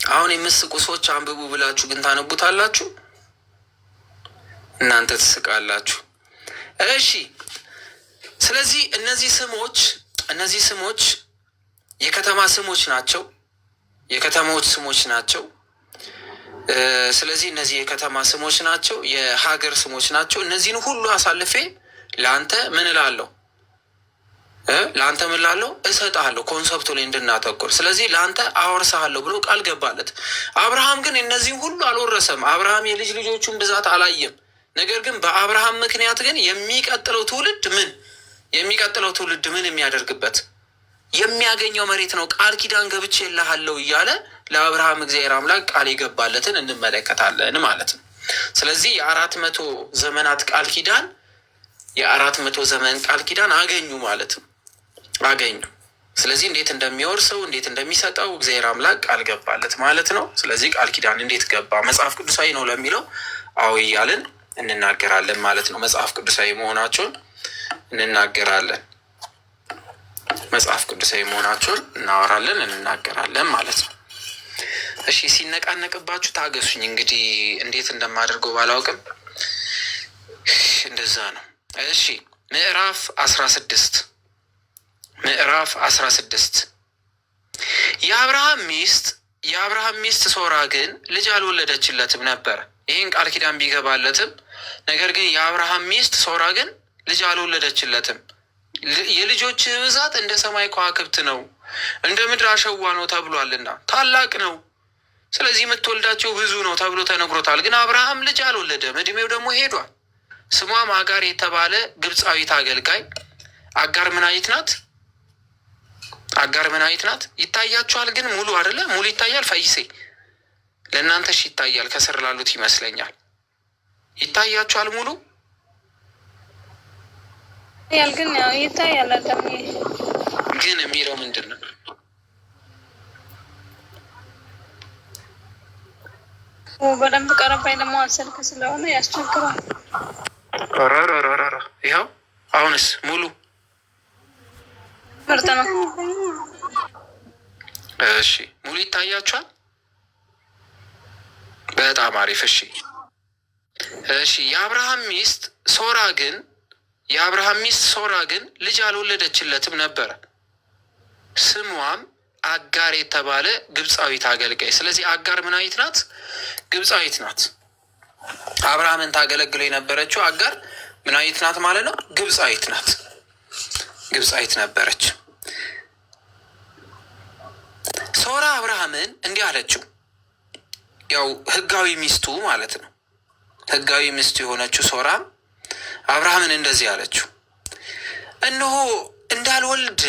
A: አሁን የምስቁ ሰዎች አንብቡ ብላችሁ ግን ታነቡታላችሁ? እናንተ ትስቃላችሁ። እሺ፣ ስለዚህ እነዚህ ስሞች የከተማ ስሞች ናቸው። የከተማዎች ስሞች ናቸው። ስለዚህ እነዚህ የከተማ ስሞች ናቸው፣ የሀገር ስሞች ናቸው። እነዚህን ሁሉ አሳልፌ ለአንተ ምን እላለሁ? ለአንተ ምን ላለው እሰጥሃለሁ። ኮንሰፕቱ ላይ እንድናተኩር። ስለዚህ ለአንተ አወርሰሃለሁ ብሎ ቃል ገባለት። አብርሃም ግን እነዚህም ሁሉ አልወረሰም። አብርሃም የልጅ ልጆቹን ብዛት አላየም። ነገር ግን በአብርሃም ምክንያት ግን የሚቀጥለው ትውልድ ምን የሚያደርግበት የሚያገኘው መሬት ነው። ቃል ኪዳን ገብቼ እልሃለሁ እያለ ለአብርሃም እግዚአብሔር አምላክ ቃል የገባለትን እንመለከታለን ማለት ነው። ስለዚህ የ400 ዘመናት ቃል ኪዳን የ400 ዘመን ቃል ኪዳን አገኙ ማለት ነው። አገኙ። ስለዚህ እንዴት እንደሚወርሰው እንዴት እንደሚሰጠው እግዚአብሔር አምላክ ቃል ገባለት ማለት ነው። ስለዚህ ቃል ኪዳን እንዴት ገባ? መጽሐፍ ቅዱሳዊ ነው ለሚለው አዎ እያልን እንናገራለን ማለት ነው። መጽሐፍ ቅዱሳዊ መሆናቸውን እንናገራለን። መጽሐፍ ቅዱሳዊ መሆናቸውን እናወራለን፣ እንናገራለን ማለት ነው። እሺ፣ ሲነቃነቅባችሁ ታገሱኝ። እንግዲህ እንዴት እንደማደርገው ባላውቅም እንደዛ ነው። እሺ፣ ምዕራፍ 16 የአብርሃም ሚስት ሶራ ግን ልጅ አልወለደችለትም ነበር። ይህን ቃል ኪዳን ቢገባለትም ነገር ግን የአብርሃም ሚስት ሶራ ግን ልጅ አልወለደችለትም። የልጆች ብዛት እንደ ሰማይ ከዋክብት ነው፣ እንደ ምድር አሸዋ ነው ተብሏልና ታላቅ ነው። ስለዚህ የምትወልዳቸው ብዙ ነው ተብሎ ተነግሮታል። ግን አብርሃም ልጅ አልወለደም፣ እድሜው ደግሞ ሄዷል። ስሟም አጋር የተባለ ግብፃዊት አገልጋይ አጋር ምናይት ናት። ይታያችኋል? ግን ሙሉ አይደለ? ሙሉ ይታያል። ፈይሴ ለእናንተ ይታያል፣ ከስር ላሉት ይመስለኛል። ይታያችኋል? ሙሉ
B: ግን ይታያል።
A: ግን የሚለው ምንድን ነው?
B: በደንብ ቀረባይ ደግሞ አልሰልክ ስለሆነ ያስቸግራል።
A: ይኸው አሁንስ ሙሉ
B: ምርጥ ነው።
A: እሺ፣ ሙሉ ይታያችኋል? በጣም አሪፍ። እሺ የአብርሃም ሚስት ሶራ ግን ልጅ አልወለደችለትም ነበረ። ስሟም አጋር የተባለ ግብፃዊት አገልጋይ። ስለዚህ አጋር ምናዊት ናት? ግብፃዊት ናት። አብርሃምን ታገለግለው የነበረችው አጋር ምናዊት ናት ማለት ነው? ግብፃዊት ናት። ግብፃዊት ነበረች። ሶራ አብርሃምን እንዲህ አለችው። ያው ህጋዊ ሚስቱ ማለት ነው። ህጋዊ ሚስቱ የሆነችው ሶራ አብርሃምን እንደዚህ አለችው፣ እነሆ እንዳልወልድ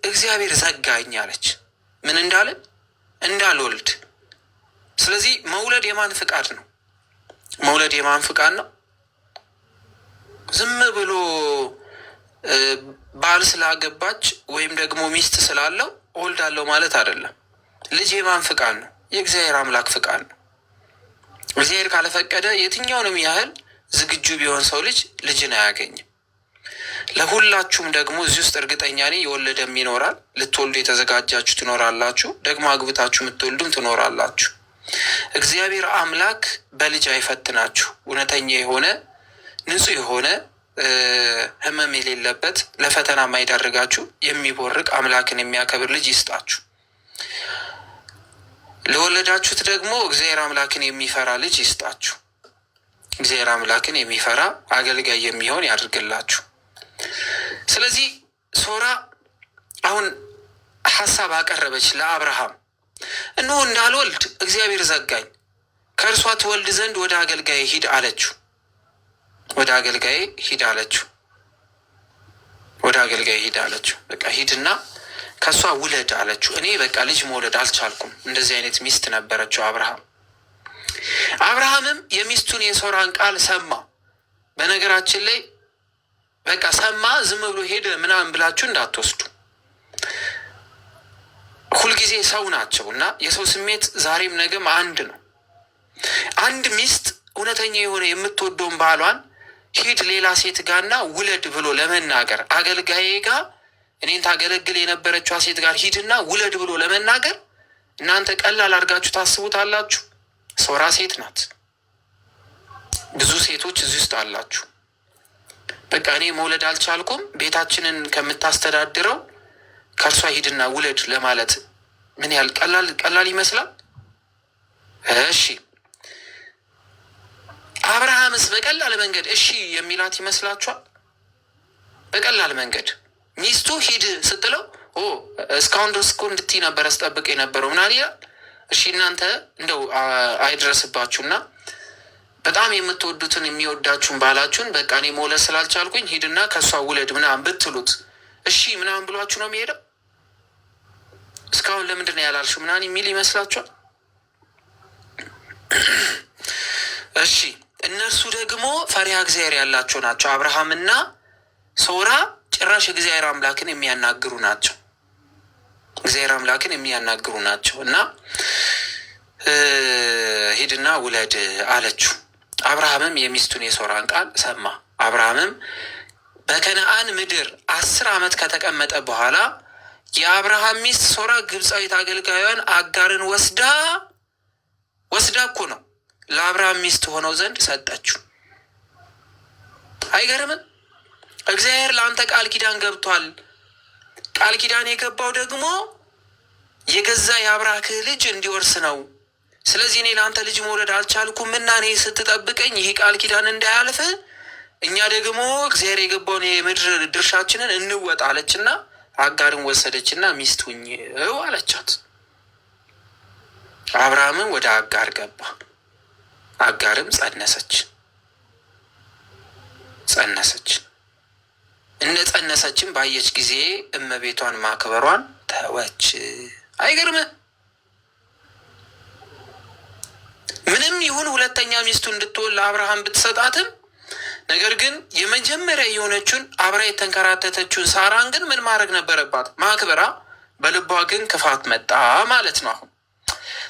A: እግዚአብሔር ዘጋኝ አለች። ምን እንዳለ? እንዳልወልድ። ስለዚህ መውለድ የማን ፍቃድ ነው? መውለድ የማን ፍቃድ ነው? ዝም ብሎ ባል ስላገባች ወይም ደግሞ ሚስት ስላለው እወልዳለሁ ማለት አይደለም። ልጅ የማን ፍቃድ ነው? የእግዚአብሔር አምላክ ፍቃድ ነው። እግዚአብሔር ካለፈቀደ የትኛውንም ያህል ዝግጁ ቢሆን ሰው ልጅን አያገኝም። ለሁላችሁም ደግሞ እዚህ ውስጥ እርግጠኛ ነኝ የወለደም ይኖራል። ልትወልዱ የተዘጋጃችሁ ትኖራላችሁ። ደግሞ አግብታችሁ የምትወልዱም ትኖራላችሁ። እግዚአብሔር አምላክ በልጅ አይፈትናችሁ። እውነተኛ የሆነ ንጹሕ የሆነ ሕመም የሌለበት ለፈተና የማይዳርጋችሁ የሚቦርቅ አምላክን የሚያከብር ልጅ ይስጣችሁ። ለወለዳችሁት ደግሞ እግዚአብሔር አምላክን የሚፈራ ልጅ ይስጣችሁ። እግዚአብሔር አምላክን የሚፈራ አገልጋይ የሚሆን ያድርግላችሁ። ስለዚህ ሶራ አሁን ሀሳብ አቀረበች ለአብርሃም። እነሆ እንዳልወልድ እግዚአብሔር ዘጋኝ፣ ከእርሷ ትወልድ ዘንድ ወደ አገልጋይ ሂድ አለችው። ወደ አገልጋይ ሂድ አለችው። ወደ አገልጋይ ሂድ አለችው። በቃ ሂድና ከእሷ ውለድ አለችው። እኔ በቃ ልጅ መውለድ አልቻልኩም። እንደዚህ አይነት ሚስት ነበረችው አብርሃም። አብርሃምም የሚስቱን የሶራን ቃል ሰማ። በነገራችን ላይ በቃ ሰማ፣ ዝም ብሎ ሄደ ምናምን ብላችሁ እንዳትወስዱ። ሁልጊዜ ሰው ናቸው እና የሰው ስሜት ዛሬም ነገም አንድ ነው። አንድ ሚስት እውነተኛ የሆነ የምትወደውን ባሏን ሂድ ሌላ ሴት ጋርና ውለድ ብሎ ለመናገር አገልጋዬ ጋር እኔን ታገለግል የነበረችዋ ሴት ጋር ሂድና ውለድ ብሎ ለመናገር እናንተ ቀላል አድርጋችሁ ታስቡታላችሁ? ሶራ ሴት ናት። ብዙ ሴቶች እዚህ ውስጥ አላችሁ። በቃ እኔ መውለድ አልቻልኩም፣ ቤታችንን ከምታስተዳድረው ከእርሷ ሂድና ውለድ ለማለት ምን ያህል ቀላል ይመስላል? እሺ አብርሃምስ በቀላል መንገድ እሺ የሚላት ይመስላችኋል? በቀላል መንገድ ሚስቱ ሂድ ስትለው እስካሁን ድረስ እኮ እንድትይ ነበር ስጠብቅ የነበረው ምናምን ይላል። እሺ እናንተ እንደው አይድረስባችሁና በጣም የምትወዱትን የሚወዳችሁን ባላችሁን በቃ እኔ መውለድ ስላልቻልኩኝ ሂድና ከእሷ ውለድ ምናምን ብትሉት እሺ ምናምን ብሏችሁ ነው የሚሄደው? እስካሁን ለምንድን ነው ያላልሽው ምናምን የሚል ይመስላችኋል? እሺ እነርሱ ደግሞ ፈሪሃ እግዚአብሔር ያላቸው ናቸው። አብርሃምና ሶራ ጭራሽ እግዚአብሔር አምላክን የሚያናግሩ ናቸው። እግዚአብሔር አምላክን የሚያናግሩ ናቸው እና ሂድና ውለድ አለችው። አብርሃምም የሚስቱን የሶራን ቃል ሰማ። አብርሃምም በከነአን ምድር 10 ዓመት ከተቀመጠ በኋላ የአብርሃም ሚስት ሶራ ግብፃዊት አገልጋዩን አጋርን ወስዳ እኮ ነው ለአብርሃም ሚስት ሆነው ዘንድ ሰጠችው። አይገርምም? እግዚአብሔር ለአንተ ቃል ኪዳን ገብቷል። ቃል ኪዳን የገባው ደግሞ የገዛ የአብራክህ ልጅ እንዲወርስ ነው። ስለዚህ እኔ ለአንተ ልጅ መውለድ አልቻልኩም እና እኔ ስትጠብቀኝ ይህ ቃል ኪዳን እንዳያልፍ እኛ ደግሞ እግዚአብሔር የገባውን የምድር ድርሻችንን እንወጣ አለችና አጋርን ወሰደችና ሚስት ሁኚው አለቻት። አብርሃምም ወደ አጋር ገባ። አጋርም ጸነሰች። እንደ ጸነሰችም ባየች ጊዜ እመቤቷን ማክበሯን ተወች። አይገርም? ምንም ይሁን ሁለተኛ ሚስቱ እንድትሆን ለአብርሃም ብትሰጣትም ነገር ግን የመጀመሪያ የሆነችውን አብራ የተንከራተተችውን ሳራን ግን ምን ማድረግ ነበረባት? ማክበራ። በልቧ ግን ክፋት መጣ ማለት ነው። አሁን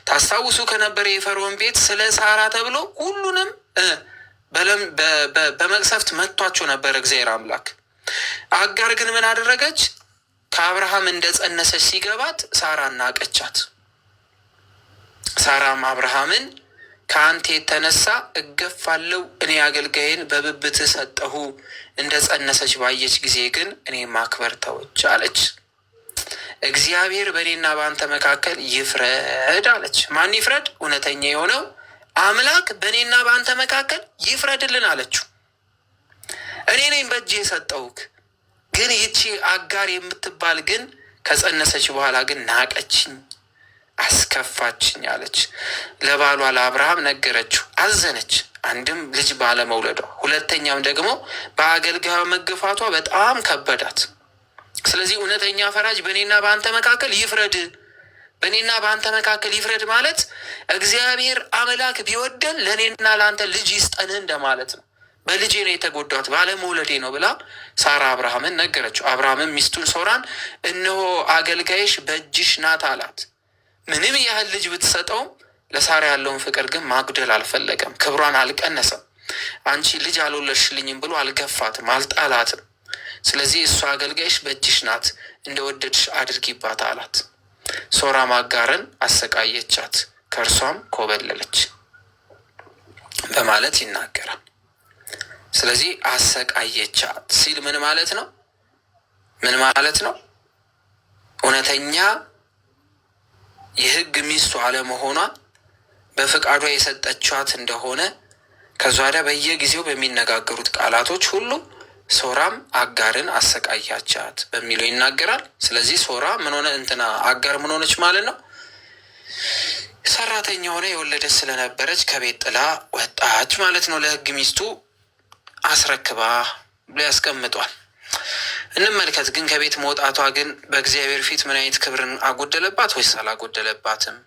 A: ታስታውሱ ከነበረ የፈርዖን ቤት ስለ ሳራ ተብሎ ሁሉንም በመቅሰፍት መቷቸው ነበር እግዚአብሔር አምላክ። አጋር ግን ምን አደረገች? ከአብርሃም እንደ ጸነሰች ሲገባት ሳራ ናቀቻት። ሳራም አብርሃምን ከአንተ የተነሳ እገፋለሁ፣ እኔ አገልጋይን በብብት ሰጠሁ፣ እንደ ጸነሰች ባየች ጊዜ ግን እኔ ማክበር ተወች አለች። እግዚአብሔር በእኔና በአንተ መካከል ይፍረድ አለች። ማን ይፍረድ? እውነተኛ የሆነው አምላክ በእኔና በአንተ መካከል ይፍረድልን አለችው። እኔ ነኝ በእጅ የሰጠውክ፣ ግን ይቺ አጋር የምትባል ግን ከጸነሰች በኋላ ግን ናቀችኝ፣ አስከፋችኝ አለች። ለባሏ ለአብርሃም ነገረችው፣ አዘነች። አንድም ልጅ ባለመውለዷ፣ ሁለተኛም ደግሞ በአገልጋዩ መገፋቷ በጣም ከበዳት። ስለዚህ እውነተኛ ፈራጅ በእኔና በአንተ መካከል ይፍረድ። በእኔና በአንተ መካከል ይፍረድ ማለት እግዚአብሔር አምላክ ቢወደን ለእኔና ለአንተ ልጅ ይስጠንህ እንደማለት ነው። በልጄ ነው የተጎዳሁት ባለመውለዴ ነው ብላ ሳራ አብርሃምን ነገረችው። አብርሃምን ሚስቱን ሶራን እነሆ አገልጋይሽ በእጅሽ ናት አላት። ምንም ያህል ልጅ ብትሰጠውም ለሳራ ያለውን ፍቅር ግን ማጉደል አልፈለገም። ክብሯን አልቀነሰም። አንቺ ልጅ አልወለድሽልኝም ብሎ አልገፋትም፣ አልጣላትም። ስለዚህ እሷ አገልጋይሽ በእጅሽ ናት፣ እንደወደድሽ አድርጊባት አላት። ሶራም አጋርን አሰቃየቻት፣ ከእርሷም ኮበለለች በማለት ይናገራል። ስለዚህ አሰቃየቻት ሲል ምን ማለት ነው? ምን ማለት ነው? እውነተኛ የሕግ ሚስቱ አለመሆኗን በፍቃዷ የሰጠቻት እንደሆነ ከዛ ወዲያ በየጊዜው በሚነጋገሩት ቃላቶች ሁሉ ሶራም አጋርን አሰቃያቻት በሚለው ይናገራል። ስለዚህ ሶራ ምን ሆነ? አጋር ምን ሆነች ማለት ነው? ሰራተኛ ሆነ የወለደች ስለነበረች ከቤት ጥላ ወጣች ማለት ነው። ለሕግ ሚስቱ አስረክባ ብሎ ያስቀምጧል። እንመልከት ግን ከቤት መውጣቷ ግን በእግዚአብሔር ፊት ምን አይነት ክብርን አጎደለባት ወይስ አላጎደለባትም?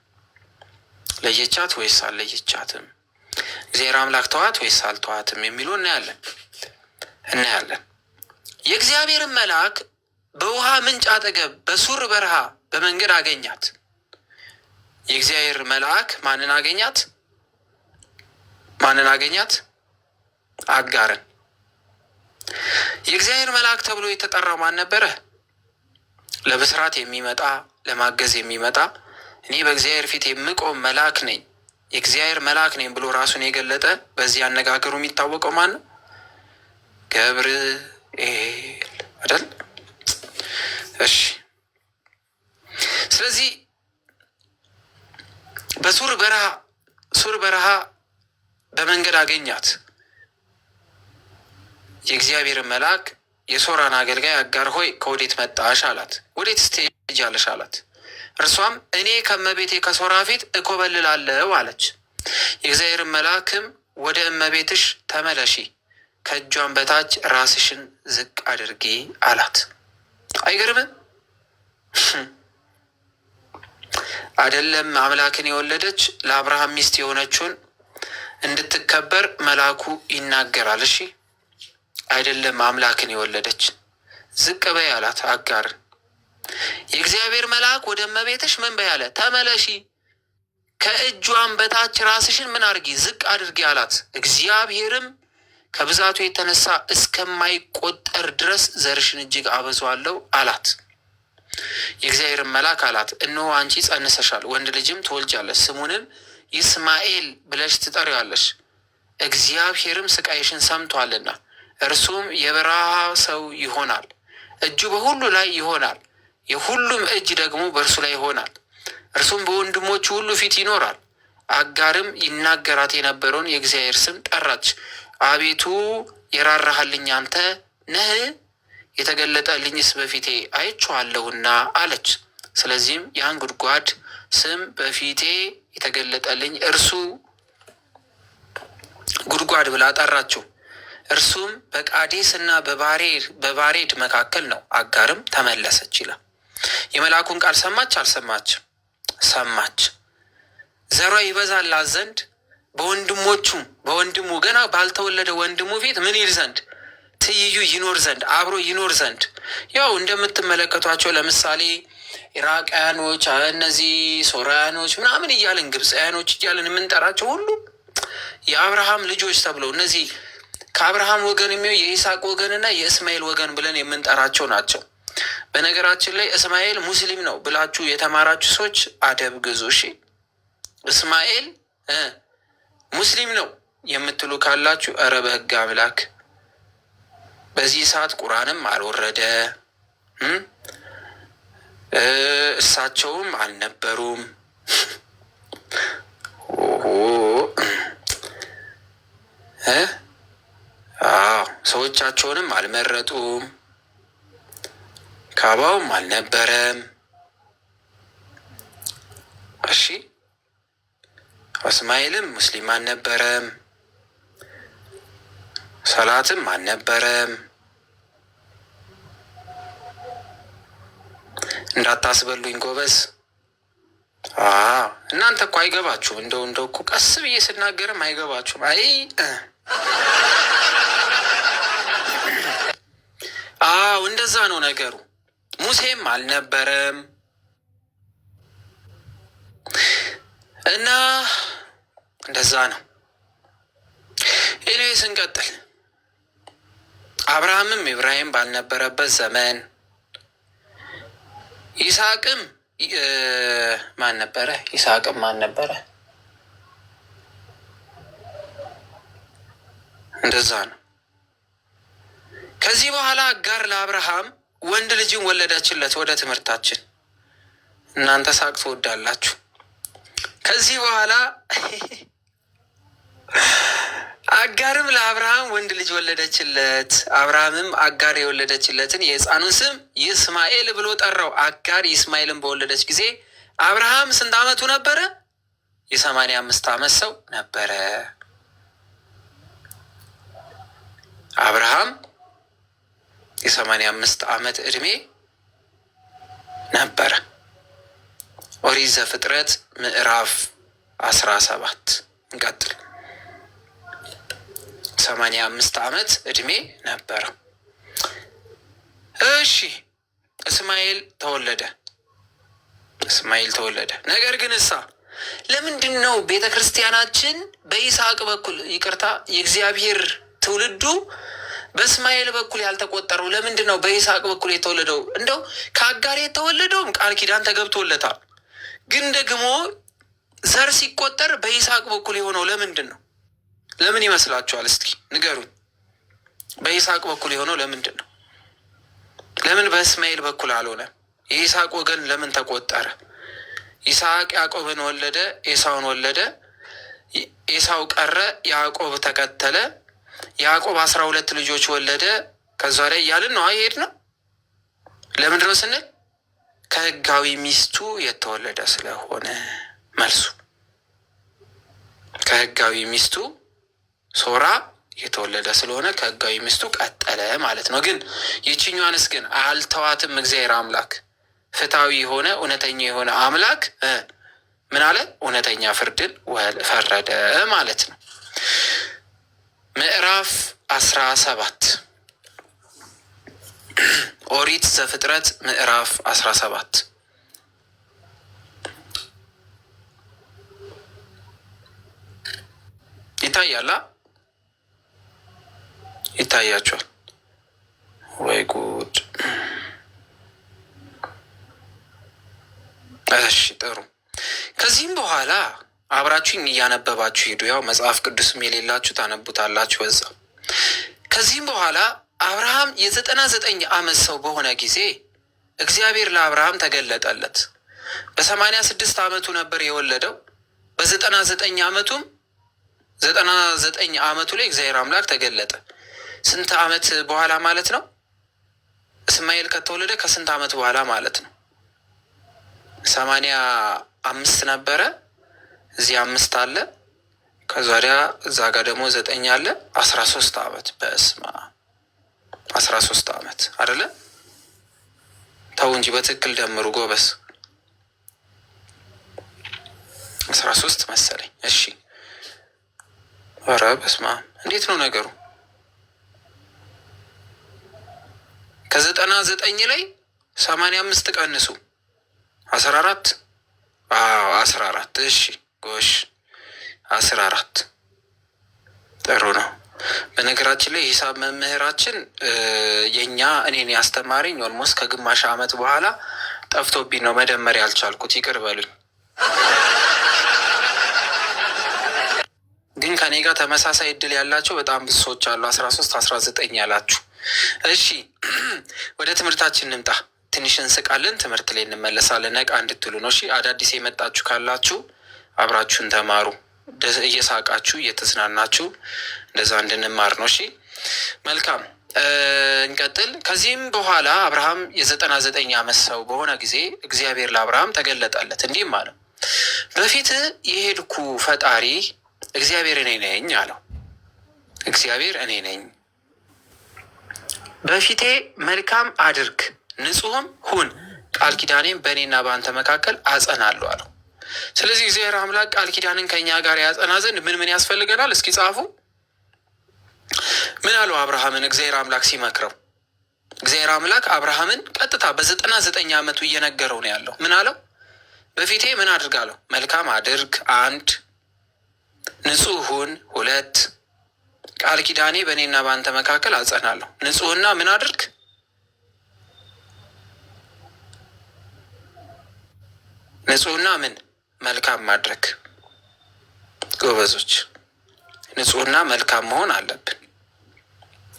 A: ለየቻት ወይስ አልለየቻትም? እግዚአብሔር አምላክ ተዋት ወይስ አልተዋትም የሚሉ እናያለን። የእግዚአብሔርን መልአክ በውሃ ምንጭ አጠገብ በሱር በረሃ በመንገድ አገኛት። የእግዚአብሔር መልአክ ማንን አገኛት? አጋርን። የእግዚአብሔር መልአክ ተብሎ የተጠራው ማን ነበረ? ለብስራት የሚመጣ ለማገዝ የሚመጣ እኔ በእግዚአብሔር ፊት የምቆም መልአክ ነኝ፣ የእግዚአብሔር መልአክ ነኝ ብሎ ራሱን የገለጠ በዚህ አነጋገሩ የሚታወቀው ማን ነው? ገብርኤል አይደል? እሺ። ስለዚህ በሱር በረሃ በመንገድ አገኛት። የእግዚአብሔር መልአክ የሶራን አገልጋይ አጋር ሆይ ከወዴት መጣሽ አላት። ወዴት ትሄጃለሽ አላት። እርሷም እኔ ከእመቤቴ ከሶራ ፊት እኮበልላለሁ አለች። የእግዚአብሔር መልአክም ወደ እመቤትሽ ተመለሺ፣ ከእጇን በታች ራስሽን ዝቅ አድርጊ አላት። አይገርምም? አይደለም አምላክን የወለደች ለአብርሃም ሚስት የሆነችውን እንድትከበር መልአኩ ይናገራል። እሺ አይደለም አምላክን የወለደች ዝቅ በይ አላት አጋርን። የእግዚአብሔር መልአክ ወደ እመቤትሽ ምን በይ አለ? ተመለሺ፣ ከእጇን በታች ራስሽን ምን አድርጊ? ዝቅ አድርጊ አላት። እግዚአብሔርም ከብዛቱ የተነሳ እስከማይቆጠር ድረስ ዘርሽን እጅግ አበዛዋለሁ አላት። የእግዚአብሔር መልአክ አላት፣ እነሆ አንቺ ጸንሰሻል፣ ወንድ ልጅም ትወልጃለሽ፣ ስሙንም ይስማኤል ብለሽ ትጠሪዋለሽ። እግዚአብሔርም ስቃይሽን ሰምቷልና እርሱም የበረሃ ሰው ይሆናል። እጁ በሁሉ ላይ ይሆናል፣ የሁሉም እጅ ደግሞ በእርሱ ላይ ይሆናል። እርሱም በወንድሞቹ ሁሉ ፊት ይኖራል። አጋርም ይናገራት የነበረውን የእግዚአብሔር ስም ጠራች። አቤቱ የራራሃልኝ አንተ ነህ፣ የተገለጠልኝስ በፊቴ አይቼዋለሁና አለች። ስለዚህም ያን ጉድጓድ ስም በፊቴ የተገለጠልኝ እርሱ ጉድጓድ ብላ ጠራችው። እርሱም በቃዴስ እና በባሬድ መካከል ነው። አጋርም ተመለሰች ይላል። የመልአኩን ቃል ሰማች አልሰማችም? ሰማች። ዘሯ ይበዛላት ዘንድ በወንድሙ ገና ባልተወለደ ወንድሙ ፊት ምን ይል ዘንድ? ትይዩ ይኖር ዘንድ፣ አብሮ ይኖር ዘንድ። ያው እንደምትመለከቷቸው ለምሳሌ ኢራቃያኖች፣ እነዚህ ሶርያኖች ምናምን እያልን ግብፃያኖች እያልን የምንጠራቸው ሁሉ የአብርሃም ልጆች ተብለው እነዚህ ከአብርሃም ወገን የሚሆን የይስሐቅ ወገንና የእስማኤል ወገን ብለን የምንጠራቸው ናቸው። በነገራችን ላይ እስማኤል ሙስሊም ነው ብላችሁ የተማራችሁ ሰዎች አደብ ግዙ። እሺ፣ እስማኤል ሙስሊም ነው የምትሉ ካላችሁ እረ በሕግ አምላክ በዚህ ሰዓት ቁርአንም አልወረደ፣ እሳቸውም አልነበሩም። ሰዎቻቸውንም አልመረጡም። ካባውም አልነበረም። እሺ፣ እስማኤልም ሙስሊም አልነበረም። ሰላትም አልነበረም። እንዳታስበሉኝ ጎበዝ። እናንተ እኮ አይገባችሁም። እንደው እኮ ቀስ ብዬ ስናገርም አይገባችሁም። እንደዛ ነው ነገሩ። ሙሴም አልነበረም እና እንደዛ ነው። እኔ ስንቀጥል አብርሃምም ኢብራሂም ባልነበረበት ዘመን ይስሐቅም ማን ነበረ? ይስሐቅም ማን ነበረ? እንደዛ ነው። ከዚህ በኋላ አጋር ለአብርሃም ወንድ ልጅን ወለደችለት። ወደ ትምህርታችን። እናንተ ሳቅ ትወዳላችሁ። ከዚህ በኋላ አጋርም ለአብርሃም ወንድ ልጅ ወለደችለት። አብርሃምም አጋር የወለደችለትን የሕፃኑን ስም ይስማኤል ብሎ ጠራው። አጋር ይስማኤልን በወለደች ጊዜ አብርሃም ስንት ዓመቱ ነበረ? 85 ዓመት ሰው ነበረ። አብርሃም 85 ዓመት ዕድሜ ነበረ። ኦሪት ዘፍጥረት ምዕራፍ 17 እንቀጥል። 85 ዓመት ዕድሜ ነበረ። እሺ፣ እስማኤል ተወለደ። ነገር ግን ለምንድን ነው ቤተ ክርስቲያናችን በይስሐቅ በኩል የእግዚአብሔር ትውልዱ በእስማኤል በኩል ያልተቆጠረው? ለምንድን ነው በይስሐቅ በኩል የተወለደው? እንደው ከአጋር የተወለደውም ቃል ኪዳን ተገብቶለታል። ግን ደግሞ ዘር ሲቆጠር በይስሐቅ በኩል የሆነው ለምንድን ነው? ለምን ይመስላችኋል? እስኪ ንገሩኝ። በይስሐቅ በኩል የሆነው ለምንድን ነው? ለምን በእስማኤል በኩል አልሆነ? የይስሐቅ ወገን ለምን ተቆጠረ? ይስሐቅ ያዕቆብን ወለደ፣ ኤሳውን ወለደ። ኤሳው ቀረ፣ ያዕቆብ ተከተለ። ያዕቆብ 12 ልጆች ወለደ። ከዛ ላይ እያልን ነው አይሄድ ነው። ለምንድን ነው ስንል ከህጋዊ ሚስቱ የተወለደ ስለሆነ። መልሱ ከህጋዊ ሚስቱ ሶራ የተወለደ ስለሆነ ከህጋዊ ሚስቱ ቀጠለ ማለት ነው። ግን ይችኛዋንስ ግን አልተዋትም። እግዚአብሔር አምላክ ፍትሐዊ የሆነ እውነተኛ የሆነ አምላክ ምን አለ? እውነተኛ ፍርድን ፈረደ ማለት ነው። ምዕራፍ 17 ኦሪት ዘፍጥረት ምዕራፍ 17 ይታያላ? ይታያቸዋል ወይ ጉድ! እሺ ጥሩ። ከዚህም በኋላ አብራችሁኝ እያነበባችሁ ሂዱ። ያው መጽሐፍ ቅዱስም የሌላችሁ ታነቡታላችሁ በዛ። ከዚህም በኋላ አብርሃም 99 ዓመት ሰው በሆነ ጊዜ እግዚአብሔር ለአብርሃም ተገለጠለት። በ86 ዓመቱ ነበር የወለደው። በ99 ዓመቱም 99 ዓመቱ ላይ እግዚአብሔር አምላክ ተገለጠ። ስንት ዓመት በኋላ ማለት ነው? እስማኤል ከተወለደ ከስንት ዓመት በኋላ ማለት ነው? 85 ነበረ። እዚህ 5 አለ። ከዛ ወዲያ እዛ ጋር ደግሞ 9 አለ። 13 ዓመት። በስማ 13 ዓመት አይደለ? ተው እንጂ በትክክል ደምሩ ጎበስ። 13 መሰለኝ። እሺ። ኧረ በስማ እንዴት ነው ነገሩ? ከ99 ላይ 85 ቀንሱ 14። 14። እሺ ጎሽ 14 ጥሩ ነው። በነገራችን ላይ ሂሳብ መምህራችን እኔን ያስተማረኝ ኦልሞስት ከግማሽ ዓመት በኋላ ጠፍቶብኝ ነው መደመር ያልቻልኩት። ይቅር በሉኝ። ግን ከኔ ጋር ተመሳሳይ እድል ያላቸው በጣም ብዙ ሰዎች አሉ። 13 19 ያላችሁ። እሺ ወደ ትምህርታችን እንምጣ። ትንሽ እንስቃለን፣ ትምህርት ላይ እንመለሳለን። ነቃ እንድትሉ ነው። እሺ አዳዲስ የመጣችሁ ካላችሁ አብራችሁን ተማሩ። እየሳቃችሁ እየተዝናናችሁ እንደዛ እንድንማር ነው። እሺ መልካም እንቀጥል። ከዚህም በኋላ አብርሃም የ99 ዓመት ሰው በሆነ ጊዜ እግዚአብሔር ለአብርሃም ተገለጠለት እንዲህም አለው፣ በፊት የሄድኩ ፈጣሪ እግዚአብሔር እኔ ነኝ አለው። እግዚአብሔር እኔ ነኝ፣ በፊቴ መልካም አድርግ፣ ንጹሕም ሁን፣ ቃል ኪዳኔም በእኔና በአንተ መካከል አጸናለሁ አለው። ስለዚህ እግዚአብሔር አምላክ ቃል ኪዳንን ከእኛ ጋር ያጸና ዘንድ ምን ምን ያስፈልገናል? እስኪ ጻፉ። ምን አለው አብርሃምን እግዚአብሔር አምላክ ሲመክረው? እግዚአብሔር አምላክ አብርሃምን ቀጥታ በ99 ዓመቱ እየነገረው ነው ያለው። ምን አለው? በፊቴ ምን አድርጋለሁ? መልካም አድርግ፣ 1 ንጹሕ ሁን፣ 2 ቃል ኪዳኔ በእኔና በአንተ መካከል አጸናለሁ። ንጹሕና ምን አድርግ? ንጹሕና ምን? መልካም ማድረግ። ጎበዞች፣ ንጹሕና መልካም መሆን አለብን።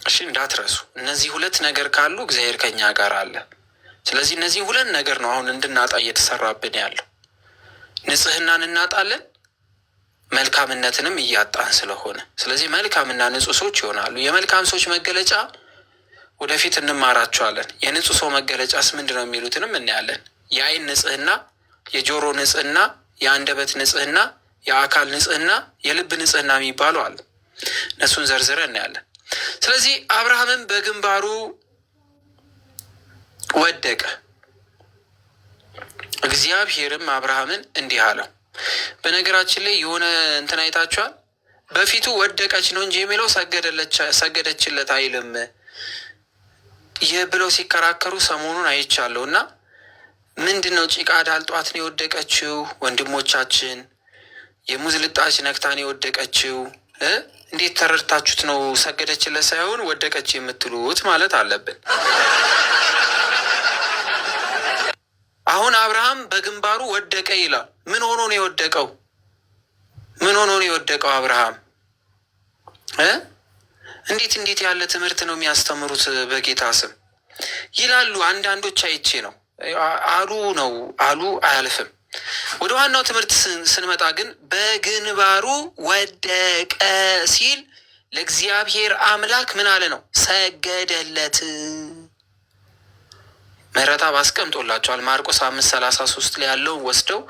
A: እሺ እንዳትረሱ። እነዚህ 2 ነገር ካሉ እግዚአብሔር ከኛ ጋር አለ። ስለዚህ እነዚህ 2 ነገር ነው አሁን እንድናጣ እየተሰራብን ያለው። ንጽህናን እናጣለን፣ መልካምነትንም እያጣን ስለሆነ፣ ስለዚህ መልካምና ንጹሕ ሰዎች ይሆናሉ። የመልካም ሰዎች መገለጫ ወደፊት እንማራቸዋለን። የንጹሕ ሰው መገለጫስ ምንድን ነው የሚሉትንም እናያለን። የአይን ንጽህና፣ የጆሮ ንጽህና፣ የአንደበት ንጽህና፣ የአካል ንጽህና፣ የልብ ንጽህና የሚባሉ አሉ። እነሱን ዘርዝረ እናያለን። ስለዚህ አብርሃምም በግንባሩ ወደቀ። እግዚአብሔርም አብርሃምን እንዲህ አለው። በነገራችን ላይ የሆነ እንትን አይታችኋል። በፊቱ ወደቀች ነው እንጂ የሚለው ሰገደችለት አይልም። ይህ ብለው ሲከራከሩ ሰሞኑን አይቻለሁ። እና ምንድን ነው ጭቃ ዳልጧት ነው የወደቀችው? ወንድሞቻችን የሙዝ ልጣጭ ነክታን የወደቀችው? እንዴት ተረድታችሁት ነው ሰገደችለት ሳይሆን ወደቀች የምትሉት ማለት አለብን። አሁን አብርሃም በግንባሩ ወደቀ ይላል። ምን ሆኖ ነው የወደቀው? ምን ሆኖ ነው የወደቀው አብርሃም? እንዴት ያለ ትምህርት ነው የሚያስተምሩት በጌታ ስም ይላሉ አንዳንዶች። አይቼ ነው አሉ አያልፍም። ወደ ዋናው ትምህርት ስንመጣ ግን በግንባሩ ወደቀ ሲል ለእግዚአብሔር አምላክ ምን አለ ነው? ሰገደለት። ምሕረትአብ አስቀምጦላቸዋል። ማርቆስ 5:33 ላይ ያለውን ወስደው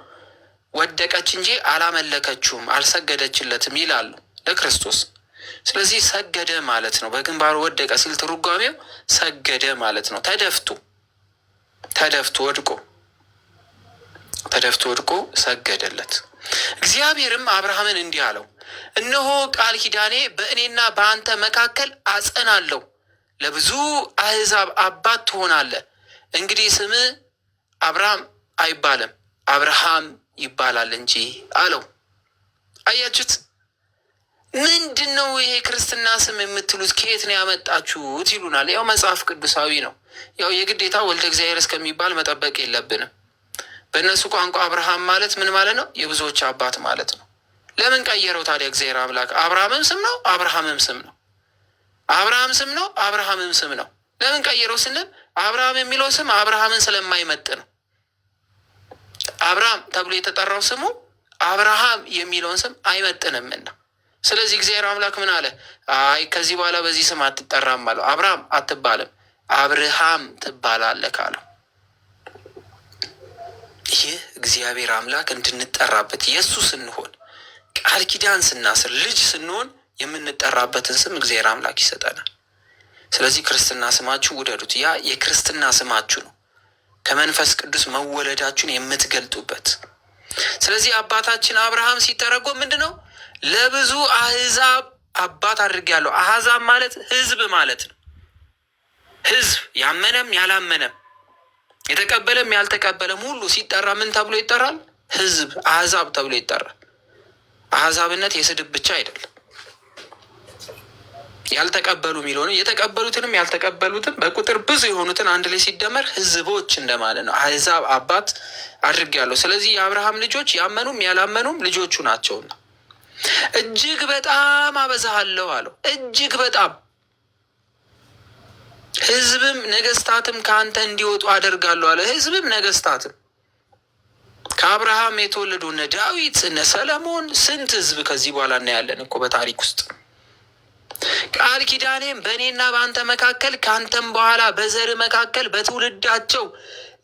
A: ወደቀች እንጂ አላመለከችውም አልሰገደችለትም ይላሉ ለክርስቶስ። ስለዚህ ሰገደ ማለት ነው። በግንባሩ ወደቀ ሲል ትርጓሜው ሰገደ ማለት ነው። ተደፍቶ ወድቆ ሰገደለት። እግዚአብሔርም አብርሃምን እንዲህ አለው፣ እነሆ ቃል ኪዳኔ በእኔና በአንተ መካከል አጸናለሁ፣ ለብዙ አሕዛብ አባት ትሆናለህ። እንግዲህ ስምህ አብርሃም አይባልም አብርሃም ይባላል እንጂ አለው። አያችሁት? ምንድን ነው ይሄ ክርስትና ስም የምትሉት? ከየት ነው ያመጣችሁት ይሉናል። ያው መጽሐፍ ቅዱሳዊ ነው። ያው የግዴታ ወልደ እግዚአብሔር እስከሚባል መጠበቅ የለብንም። በእነሱ ቋንቋ አብርሃም ማለት ምን ማለት ነው? የብዙዎች አባት ማለት ነው። ለምን ቀየረው ታዲያ እግዚአብሔር አምላክ? አብርሃምም ስም ነው፣ አብርሃምም ስም ነው። አብርሃም ስም ነው፣ አብርሃምም ስም ነው። ለምን ቀየረው ስንል አብርሃም የሚለው ስም አብርሃምን ስለማይመጥ ነው። አብርሃም ተብሎ የተጠራው ስሙ አብርሃም የሚለውን ስም አይመጥንምና፣ ስለዚህ እግዚአብሔር አምላክ ምን አለ? አይ ከዚህ በኋላ በዚህ ስም አትጠራም አለው። አብርሃም አትባልም አብርሃም ትባላለህ አለው። ይህ እግዚአብሔር አምላክ እንድንጠራበት የእሱ ስንሆን ቃል ኪዳን ስናስር ልጅ ስንሆን የምንጠራበትን ስም እግዚአብሔር አምላክ ይሰጠናል። ስለዚህ ክርስትና ስማችሁ ውደዱት። ያ የክርስትና ስማችሁ ነው፣ ከመንፈስ ቅዱስ መወለዳችሁን የምትገልጡበት። ስለዚህ አባታችን አብርሃም ሲተረጎም ምንድን ነው? ለብዙ አሕዛብ አባት አድርጌያለሁ። አሕዛብ ማለት ሕዝብ ማለት ነው። ሕዝብ ያመነም ያላመነም የተቀበለም ያልተቀበለም ሁሉ ሲጠራ ምን ተብሎ ይጠራል? ሕዝብ አሕዛብ ተብሎ ይጠራል። አሕዛብነት የስድብ ብቻ አይደለም። ያልተቀበሉ የሚለውን የተቀበሉትንም ያልተቀበሉትም በቁጥር ብዙ የሆኑትን አንድ ላይ ሲደመር ሕዝቦች እንደማለት ነው። አሕዛብ አባት አድርጌያለሁ። ስለዚህ የአብርሃም ልጆች ያመኑም ያላመኑም ልጆቹ ናቸውና እጅግ በጣም አበዛሃለሁ አለው። እጅግ በጣም ሕዝብም ነገስታትም ከአንተ እንዲወጡ አደርጋለሁ አለ። ሕዝብም ነገስታትም ከአብርሃም የተወለዱ እነ ዳዊት እነ ሰለሞን ስንት ሕዝብ ከዚህ በኋላ እናያለን እኮ በታሪክ ውስጥ። ቃል ኪዳኔም በእኔና በአንተ መካከል ከአንተም በኋላ በዘር መካከል በትውልዳቸው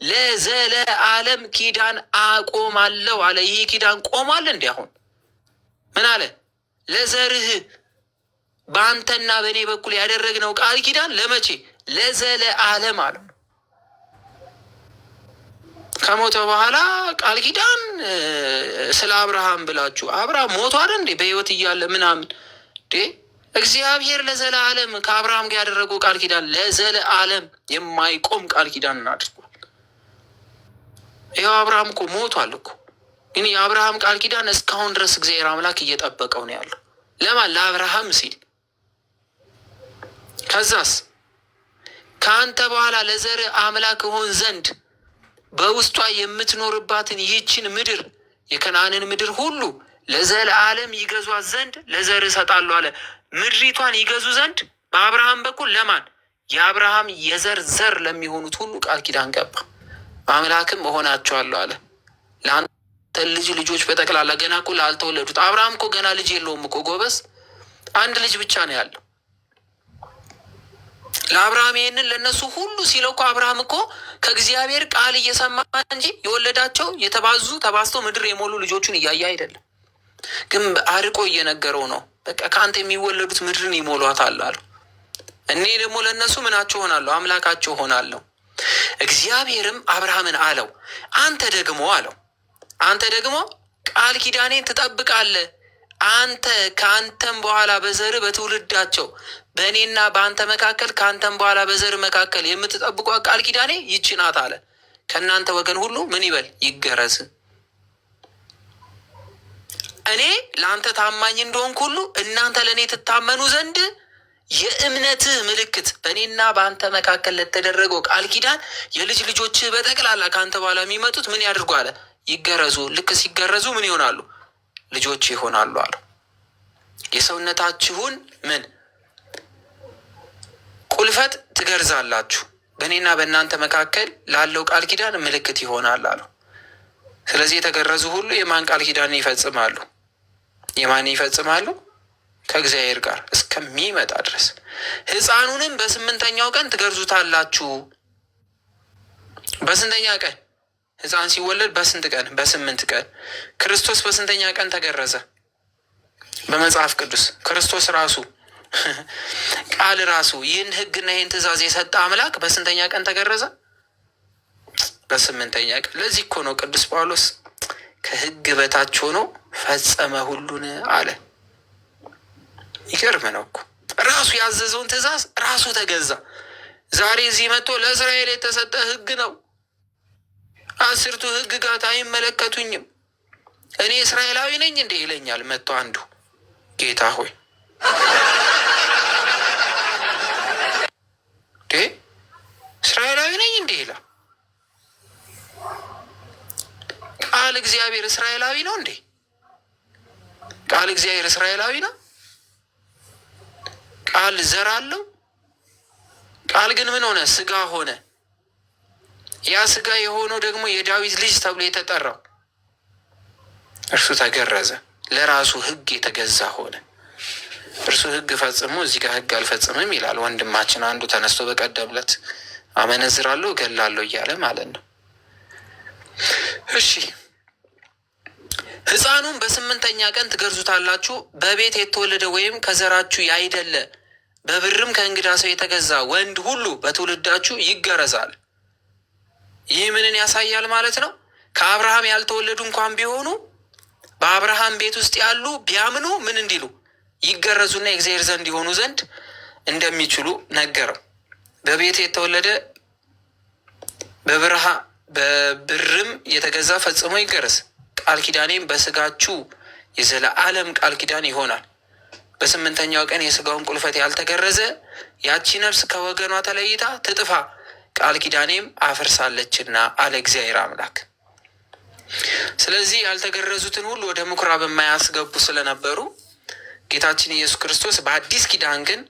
A: ለዘለዓለም ኪዳን አቆማለሁ አለ። ይህ ኪዳን ቆሟል። እንዲ አሁን ምን አለ? ለዘርህ በአንተና በእኔ በኩል ያደረግነው ቃል ኪዳን ለመቼ? ለዘለዓለም አለ። ከሞተ በኋላ ቃል ኪዳን ስለ አብርሃም ብላችሁ አብርሃም ሞቷል እንዴ? በህይወት እያለ ምናምን እግዚአብሔር ለዘለዓለም ከአብርሃም ጋር ያደረገው ቃል ኪዳን ለዘለዓለም የማይቆም ቃል ኪዳን አድርጓል። ይኸው አብርሃም እኮ ሞቷል እኮ፣ ግን የአብርሃም ቃል ኪዳን እስካሁን ድረስ እግዚአብሔር አምላክ እየጠበቀው ነው ያለው። ለማን? ለአብርሃም ሲል። ከዛስ ከአንተ በኋላ ለዘር አምላክ እሆን ዘንድ በውስጧ የምትኖርባትን ይህችን ምድር የከነዓንን ምድር ሁሉ ለዘለዓለም ይገዟት ዘንድ ለዘር እሰጣለሁ አለ። ምድሪቷን ይገዙ ዘንድ በአብርሃም በኩል ለማን? የአብርሃም የዘር ዘር ለሚሆኑት ሁሉ ቃል ኪዳን ገባ። አምላክም እሆናቸዋለሁ አለ። ለአንተ ልጅ ልጆች በጠቅላላ ገና እኮ ላልተወለዱት። አብርሃም እኮ ገና ልጅ የለውም እኮ ጎበዝ፣ አንድ ልጅ ብቻ ነው ያለው። ለአብርሃም ይህንን ለእነሱ ሁሉ ሲለው እኮ አብርሃም እኮ ከእግዚአብሔር ቃል እየሰማ እንጂ የወለዳቸው የተባዙ ተባዝተው ምድር የሞሉ ልጆቹን እያየ አይደለም። ግን አርቆ እየነገረው ነው። በቃ ከአንተ የሚወለዱት ምድርን ይሞሏታል አሉ። እኔ ደግሞ ለእነሱ ምናቸው ሆናለሁ? አምላካቸው ሆናለሁ። እግዚአብሔርም አብርሃምን አለው፣ አንተ ደግሞ ቃል ኪዳኔን ትጠብቃለህ። አንተ ከአንተም በኋላ በዘር በትውልዳቸው በእኔና በአንተ መካከል ከአንተም በኋላ በዘር መካከል የምትጠብቋ ቃል ኪዳኔ ይህች ናት አለ። ከእናንተ ወገን ሁሉ ምን ይበል? ይገረዝ። እኔ ለአንተ ታማኝ እንደሆንኩ ሁሉ እናንተ ለእኔ ትታመኑ ዘንድ የእምነትህ ምልክት በእኔና በአንተ መካከል ለተደረገው ቃል ኪዳን የልጅ ልጆችህ በጠቅላላ ከአንተ በኋላ የሚመጡት ምን ያድርጉ አለ? ይገረዙ። ልክ ሲገረዙ ምን ይሆናሉ? ልጆች ይሆናሉ አሉ። የሰውነታችሁን ምን ቁልፈት ትገርዛላችሁ፣ በእኔና በእናንተ መካከል ላለው ቃል ኪዳን ምልክት ይሆናል አሉ። ስለዚህ የተገረዙ ሁሉ የማን ቃል ኪዳን ይፈጽማሉ? የማን ይፈጽማሉ? ከእግዚአብሔር ጋር እስከሚመጣ ድረስ። ሕፃኑንም በ8ኛው ቀን ትገርዙታላችሁ። በስንተኛ ቀን? ሕፃን ሲወለድ በስንት ቀን? በ8 ቀን። ክርስቶስ በስንተኛ ቀን ተገረዘ? በመጽሐፍ ቅዱስ ክርስቶስ ራሱ ቃል ራሱ ይህን ሕግና ይህን ትእዛዝ የሰጠ አምላክ በስንተኛ ቀን ተገረዘ? በ8ኛ ቀን። ለዚህ እኮ ነው ቅዱስ ጳውሎስ ከሕግ በታች ሆኖ ፈጸመ ሁሉን አለ። ይገርም ነው እኮ ራሱ ያዘዘውን ትእዛዝ ራሱ ተገዛ። ዛሬ እዚህ መጥቶ ለእስራኤል የተሰጠ ሕግ ነው፣ 10ቱ ሕግጋት አይመለከቱኝም፣ እኔ እስራኤላዊ ነኝ እንዴ ይለኛል መጥቶ አንዱ። ጌታ ሆይ እስራኤላዊ ነኝ እንዴ ይላል። ቃል እግዚአብሔር እስራኤላዊ ነው እንዴ? ቃል እግዚአብሔር እስራኤላዊ ነው? ቃል ዘር አለው? ቃል ግን ምን ሆነ? ስጋ ሆነ። ያ ስጋ የሆነው ደግሞ የዳዊት ልጅ ተብሎ የተጠራው እርሱ ተገረዘ፣ ለራሱ ሕግ የተገዛ ሆነ። እርሱ ሕግ ፈጽሞ እዚህ ጋር ሕግ አልፈጽምም ይላል ወንድማችን አንዱ ተነስቶ በቀደም ዕለት አመነዝራለሁ እገላለሁ እያለ ማለት ነው። እሺ ሕፃኑም በ8ኛ ቀን ትገርዙታላችሁ። በቤት የተወለደ ወይም ከዘራችሁ ያይደለ በብርም ከእንግዳ ሰው የተገዛ ወንድ ሁሉ በትውልዳችሁ ይገረዛል። ይህ ምንን ያሳያል ማለት ነው? ከአብርሃም ያልተወለዱ እንኳን ቢሆኑ በአብርሃም ቤት ውስጥ ያሉ ቢያምኑ ምን እንዲሉ ይገረዙና የእግዚአብሔር ዘንድ የሆኑ ዘንድ እንደሚችሉ ነገረው። በቤት የተወለደ በብርም የተገዛ ፈጽሞ ይገረዝ። ቃል ኪዳኔም በስጋችሁ የዘለዓለም ቃል ኪዳን ይሆናል። በ8ኛው ቀን የስጋውን ቁልፈት ያልተገረዘ ያቺ ነፍስ ከወገኗ ተለይታ ትጥፋ፣ ቃል ኪዳኔም አፍርሳለችና አለ እግዚአብሔር አምላክ። ስለዚህ ያልተገረዙትን ሁሉ ወደ ምኩራብ የማያስገቡ ስለነበሩ ጌታችን ኢየሱስ ክርስቶስ በአዲስ ኪዳን ግን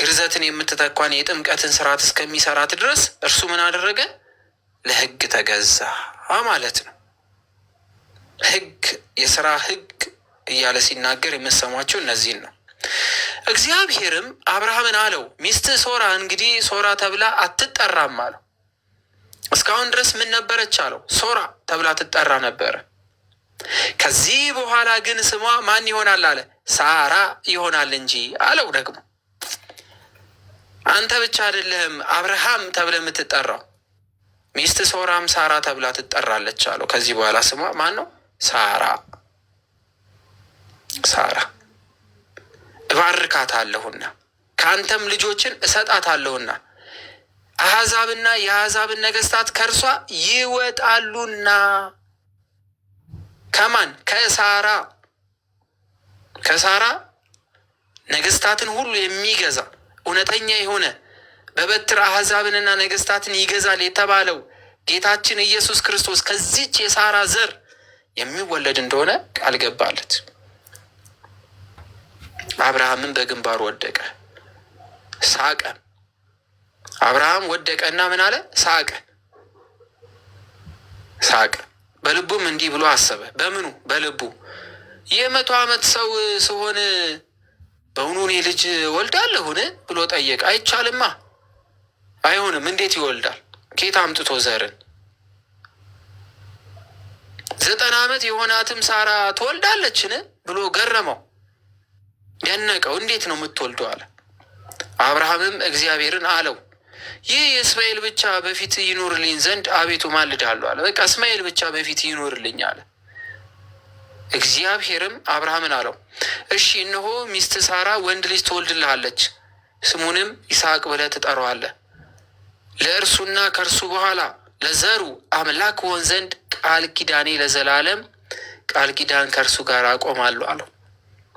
A: ግርዘትን የምትተኳን የጥምቀትን ስርዓት እስከሚሰራት ድረስ እርሱ ምን አደረገ? ለሕግ ተገዛ ማለት ነው። ሕግ፣ የስራ ሕግ እያለ ሲናገር የምሰሟቸው እነዚህን ነው። እግዚአብሔርም አብርሃምን አለው፣ ሚስትህ ሶራ እንግዲህ ሶራ ተብላ አትጠራም አለው። እስካሁን ድረስ ምን ነበረች አለው? ሶራ ተብላ ትጠራ ነበረ። ከዚህ በኋላ ግን ስሟ ማን ይሆናል አለ? ሳራ ይሆናል እንጂ አለው። ደግሞ አንተ ብቻ አይደለህም አብርሃም ተብለ የምትጠራው፣ ሚስት ሶራም ሳራ ተብላ ትጠራለች አለው። ከዚህ በኋላ ስሟ ማን ነው? ሳራ። ሳራ እባርካታለሁና ከአንተም ልጆችን እሰጣታለሁና አሕዛብና የአሕዛብን ነገስታት ከእርሷ ይወጣሉና። ከማን? ከሳራ። ከሳራ ነገስታትን ሁሉ የሚገዛ እውነተኛ የሆነ በበትር አሕዛብንና ነገስታትን ይገዛል የተባለው ጌታችን ኢየሱስ ክርስቶስ ከዚች የሳራ ዘር የሚወለድ እንደሆነ ቃል ገባለት። አብርሃምን በግንባሩ ወደቀ፣ ሳቀ። አብርሃም ወደቀና ምን አለ? ሳቀ። ሳቀ። በልቡም እንዲህ ብሎ አሰበ። በምኑ? በልቡ 100 ዓመት ሰው ስሆን በውኑ እኔ ልጅ ወልዳለሁን ብሎ ጠየቀ። አይቻልማ፣ አይሆንም። እንዴት ይወልዳል? ኬት አምጥቶ ዘርን? 90 ዓመት የሆናትም ሳራ ትወልዳለችን ብሎ ገረመው፣ ደነቀው። እንዴት ነው የምትወልደው አለ። አብርሃምም እግዚአብሔርን አለው፣ ይህ የእስማኤል ብቻ በፊት ይኖርልኝ ዘንድ አቤቱ ማልድሃለሁ አለ። በቃ እስማኤል ብቻ በፊት ይኖርልኝ አለ። እግዚአብሔርም አብርሃምን አለው፣ እሺ እነሆ ሚስት ሳራ ወንድ ልጅ ትወልድልሃለች፣ ስሙንም ይስሐቅ ብለህ ትጠራዋለህ። ለእርሱና ከእርሱ በኋላ ለዘሩ አምላክ ሆን ዘንድ ቃል ኪዳኔ ለዘላለም ቃል ኪዳን ከእርሱ ጋር አቆማለሁ አለው።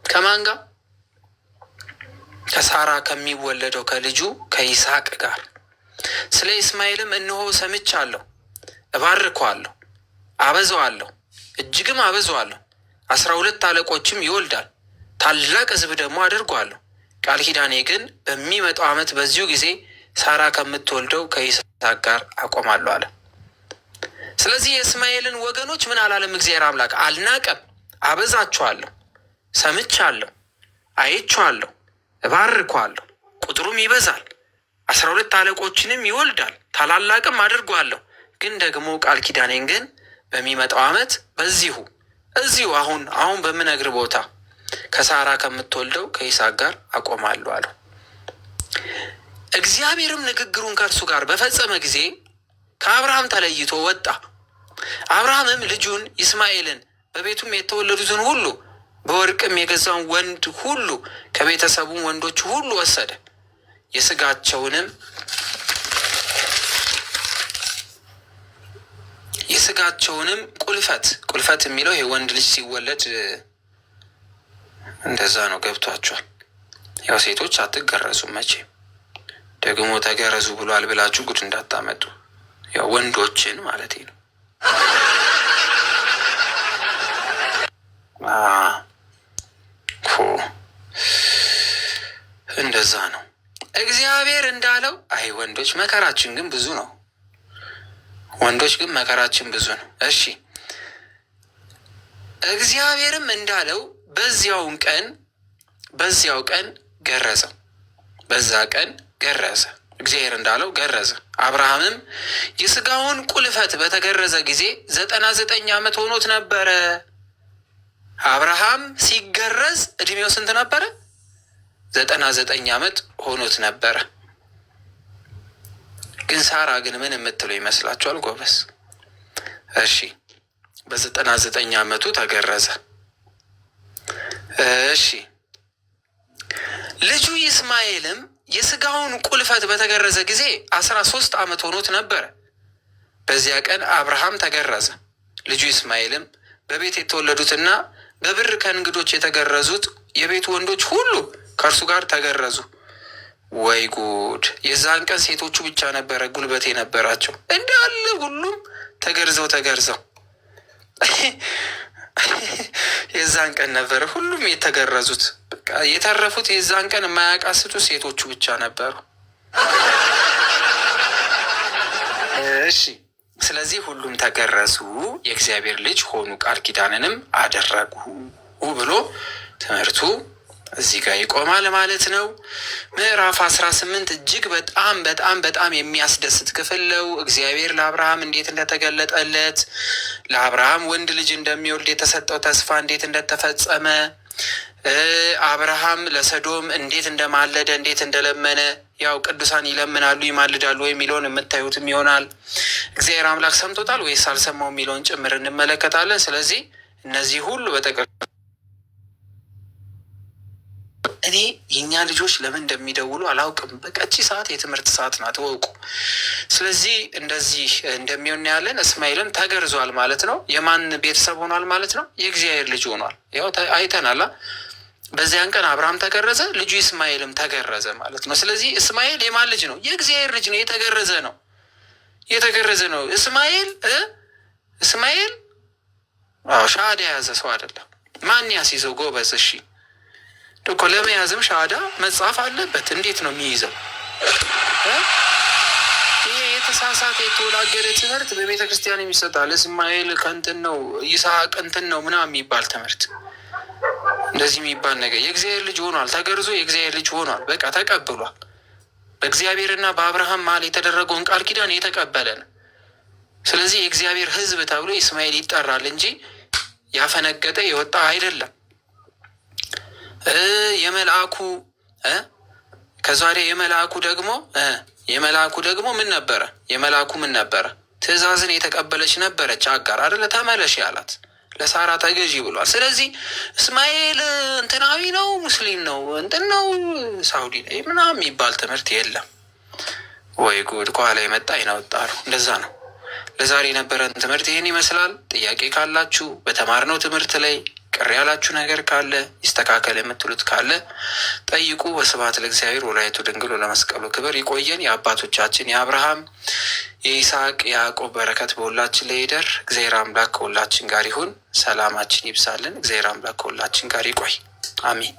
A: ከማን ጋር? ከሳራ ከሚወለደው ከልጁ ከይስሐቅ ጋር። ስለ እስማኤልም እነሆ ሰምቻለሁ፣ እባርከዋለሁ፣ አበዛዋለሁ፣ እጅግም አበዛዋለሁ። 12 አለቆችም ይወልዳል፣ ታላቅ ሕዝብ ደግሞ አድርጓለሁ። ቃል ኪዳኔ ግን በሚመጣው ዓመት በዚሁ ጊዜ ሳራ ከምትወልደው ከይስሐቅ ጋር አቆማለሁ አለ። ስለዚህ የእስማኤልን ወገኖች ምን አላለም? እግዚአብሔር አምላክ አልናቀም። አበዛችኋለሁ፣ ሰምቻለሁ፣ አይቼዋለሁ፣ እባርከዋለሁ፣ ቁጥሩም ይበዛል፣ 12 አለቆችንም ይወልዳል፣ ታላላቅም አድርጓለሁ። ግን ደግሞ ቃል ኪዳኔን ግን በሚመጣው ዓመት እዚሁ አሁን በምነግር ቦታ ከሳራ ከምትወልደው ከይስሐቅ ጋር አቆማለሁ አለው። እግዚአብሔርም ንግግሩን ከእርሱ ጋር በፈጸመ ጊዜ ከአብርሃም ተለይቶ ወጣ። አብርሃምም ልጁን ይስማኤልን በቤቱም የተወለዱትን ሁሉ በወርቅም የገዛውን ወንድ ሁሉ ከቤተሰቡም ወንዶች ሁሉ ወሰደ። የስጋቸውንም ቁልፈት የሚለው ይሄ ወንድ ልጅ ሲወለድ እንደዛ ነው። ገብቷቸዋል። ያው ሴቶች አትገረዙም መቼም፣ ደግሞ ተገረዙ ብሏል ብላችሁ ጉድ እንዳታመጡ። ያው ወንዶችን ማለት ነው። እንደዛ ነው። እግዚአብሔር እንዳለው አይ ወንዶች መከራችን ግን ብዙ ነው። ወንዶች ግን መከራችን ብዙ ነው። እሺ እግዚአብሔርም እንዳለው በዚያው ቀን ገረዘው። በዛ ቀን ገረዘ። እግዚአብሔር እንዳለው ገረዘ። አብርሃምም የስጋውን ቁልፈት በተገረዘ ጊዜ 99 ዓመት ሆኖት ነበረ። አብርሃም ሲገረዝ እድሜው ስንት ነበረ? 99 ዓመት ሆኖት ነበረ። ግን ሳራ ግን ምን የምትለው ይመስላችኋል ጎበስ? እሺ በ99 ዓመቱ ተገረዘ። እሺ ልጁ ይስማኤልም የስጋውን ቁልፈት በተገረዘ ጊዜ 13 ዓመት ሆኖት ነበረ። በዚያ ቀን አብርሃም ተገረዘ። ልጁ ይስማኤልም በቤት የተወለዱትና በብር ከእንግዶች የተገረዙት የቤቱ ወንዶች ሁሉ ከእርሱ ጋር ተገረዙ። ወይ ጉድ! የዛን ቀን ሴቶቹ ብቻ ነበረ ጉልበት የነበራቸው። እንዳለ ሁሉም ተገርዘው የዛን ቀን ነበረ ሁሉም የተገረዙት። በቃ የተረፉት የዛን ቀን የማያቃስቱ ሴቶቹ ብቻ ነበሩ። እሺ፣ ስለዚህ ሁሉም ተገረዙ፣ የእግዚአብሔር ልጅ ሆኑ፣ ቃል ኪዳንንም አደረጉ ብሎ ትምህርቱ እዚህ ጋር ይቆማል ማለት ነው። ምዕራፍ 18 እጅግ በጣም በጣም በጣም የሚያስደስት ክፍል ነው። እግዚአብሔር ለአብርሃም እንዴት እንደተገለጠለት፣ ለአብርሃም ወንድ ልጅ እንደሚወልድ የተሰጠው ተስፋ እንዴት እንደተፈጸመ፣ አብርሃም ለሰዶም እንዴት እንደማለደ እንዴት እንደለመነ፣ ያው ቅዱሳን ይለምናሉ ይማልዳሉ የሚለውን የምታዩትም ይሆናል። እግዚአብሔር አምላክ ሰምቶታል ወይስ አልሰማው የሚለውን ጭምር እንመለከታለን። ስለዚህ እነዚህ ሁሉ እኔ የእኛ ልጆች ለምን እንደሚደውሉ አላውቅም። በቀቺ ሰዓት የትምህርት ሰዓት ናት ወቁ። ስለዚህ እንደዚህ እንደሚሆን ያለን እስማኤልም ተገርዟል ማለት ነው። የማን ቤተሰብ ሆኗል ማለት ነው? የእግዚአብሔር ልጅ ሆኗል። ያው አይተናላ። በዚያን ቀን አብርሃም ተገረዘ፣ ልጁ እስማኤልም ተገረዘ ማለት ነው። ስለዚህ እስማኤል የማን ልጅ ነው? የእግዚአብሔር ልጅ ነው። የተገረዘ ነው። እስማኤል ሻሃዳ የያዘ ሰው አይደለም። ማን ያስይዘው ጎበዝ? እሺ እኮ ለመያዝም ሻሃዳ መጻፍ አለበት። እንዴት ነው የሚይዘው? ይሄ የተሳሳተ የተወላገደ ትምህርት በቤተ ክርስቲያን የሚሰጣል። እስማኤል ከእንትን ነው፣ ይስሐቅ እንትን ነው ምናምን የሚባል ትምህርት፣ እንደዚህ የሚባል ነገር። የእግዚአብሔር ልጅ ሆኗል፣ ተገርዞ የእግዚአብሔር ልጅ ሆኗል። በቃ ተቀብሏል። በእግዚአብሔርና በአብርሃም መሀል የተደረገውን ቃል ኪዳን የተቀበለ ነው። ስለዚህ የእግዚአብሔር ሕዝብ ተብሎ እስማኤል ይጠራል እንጂ ያፈነገጠ የወጣ አይደለም። የመልአኩ ከዛሬ የመልአኩ ደግሞ ምን ነበረ? ትእዛዝን የተቀበለች ነበረች አጋር አይደለ? ተመለሽ ያላት ለሳራ ተገዢ ብሏል። ስለዚህ እስማኤል እንትናዊ ነው፣ ሙስሊም ነው፣ እንትን ነው፣ ሳውዲ ላይ ምናምን የሚባል ትምህርት የለም። ወይ ጉድ! ከኋላ የመጣ ይናወጣሉ። እንደዛ ነው። ለዛሬ የነበረን ትምህርት ይህን ይመስላል። ጥያቄ ካላችሁ በተማርነው ትምህርት ላይ ቅር ያላችሁ ነገር ካለ ይስተካከል የምትሉት ካለ ጠይቁ። ወስብሐት ለእግዚአብሔር ወለወላዲቱ ድንግል ወለመስቀሉ ክብር። ይቆየን። የአባቶቻችን የአብርሃም የይስሐቅ የያዕቆብ በረከት በሁላችን ላይ ይደር። እግዚአብሔር አምላክ ከሁላችን ጋር ይሁን። ሰላማችን ይብዛልን። እግዚአብሔር አምላክ ከሁላችን ጋር ይቆይ። አሚን።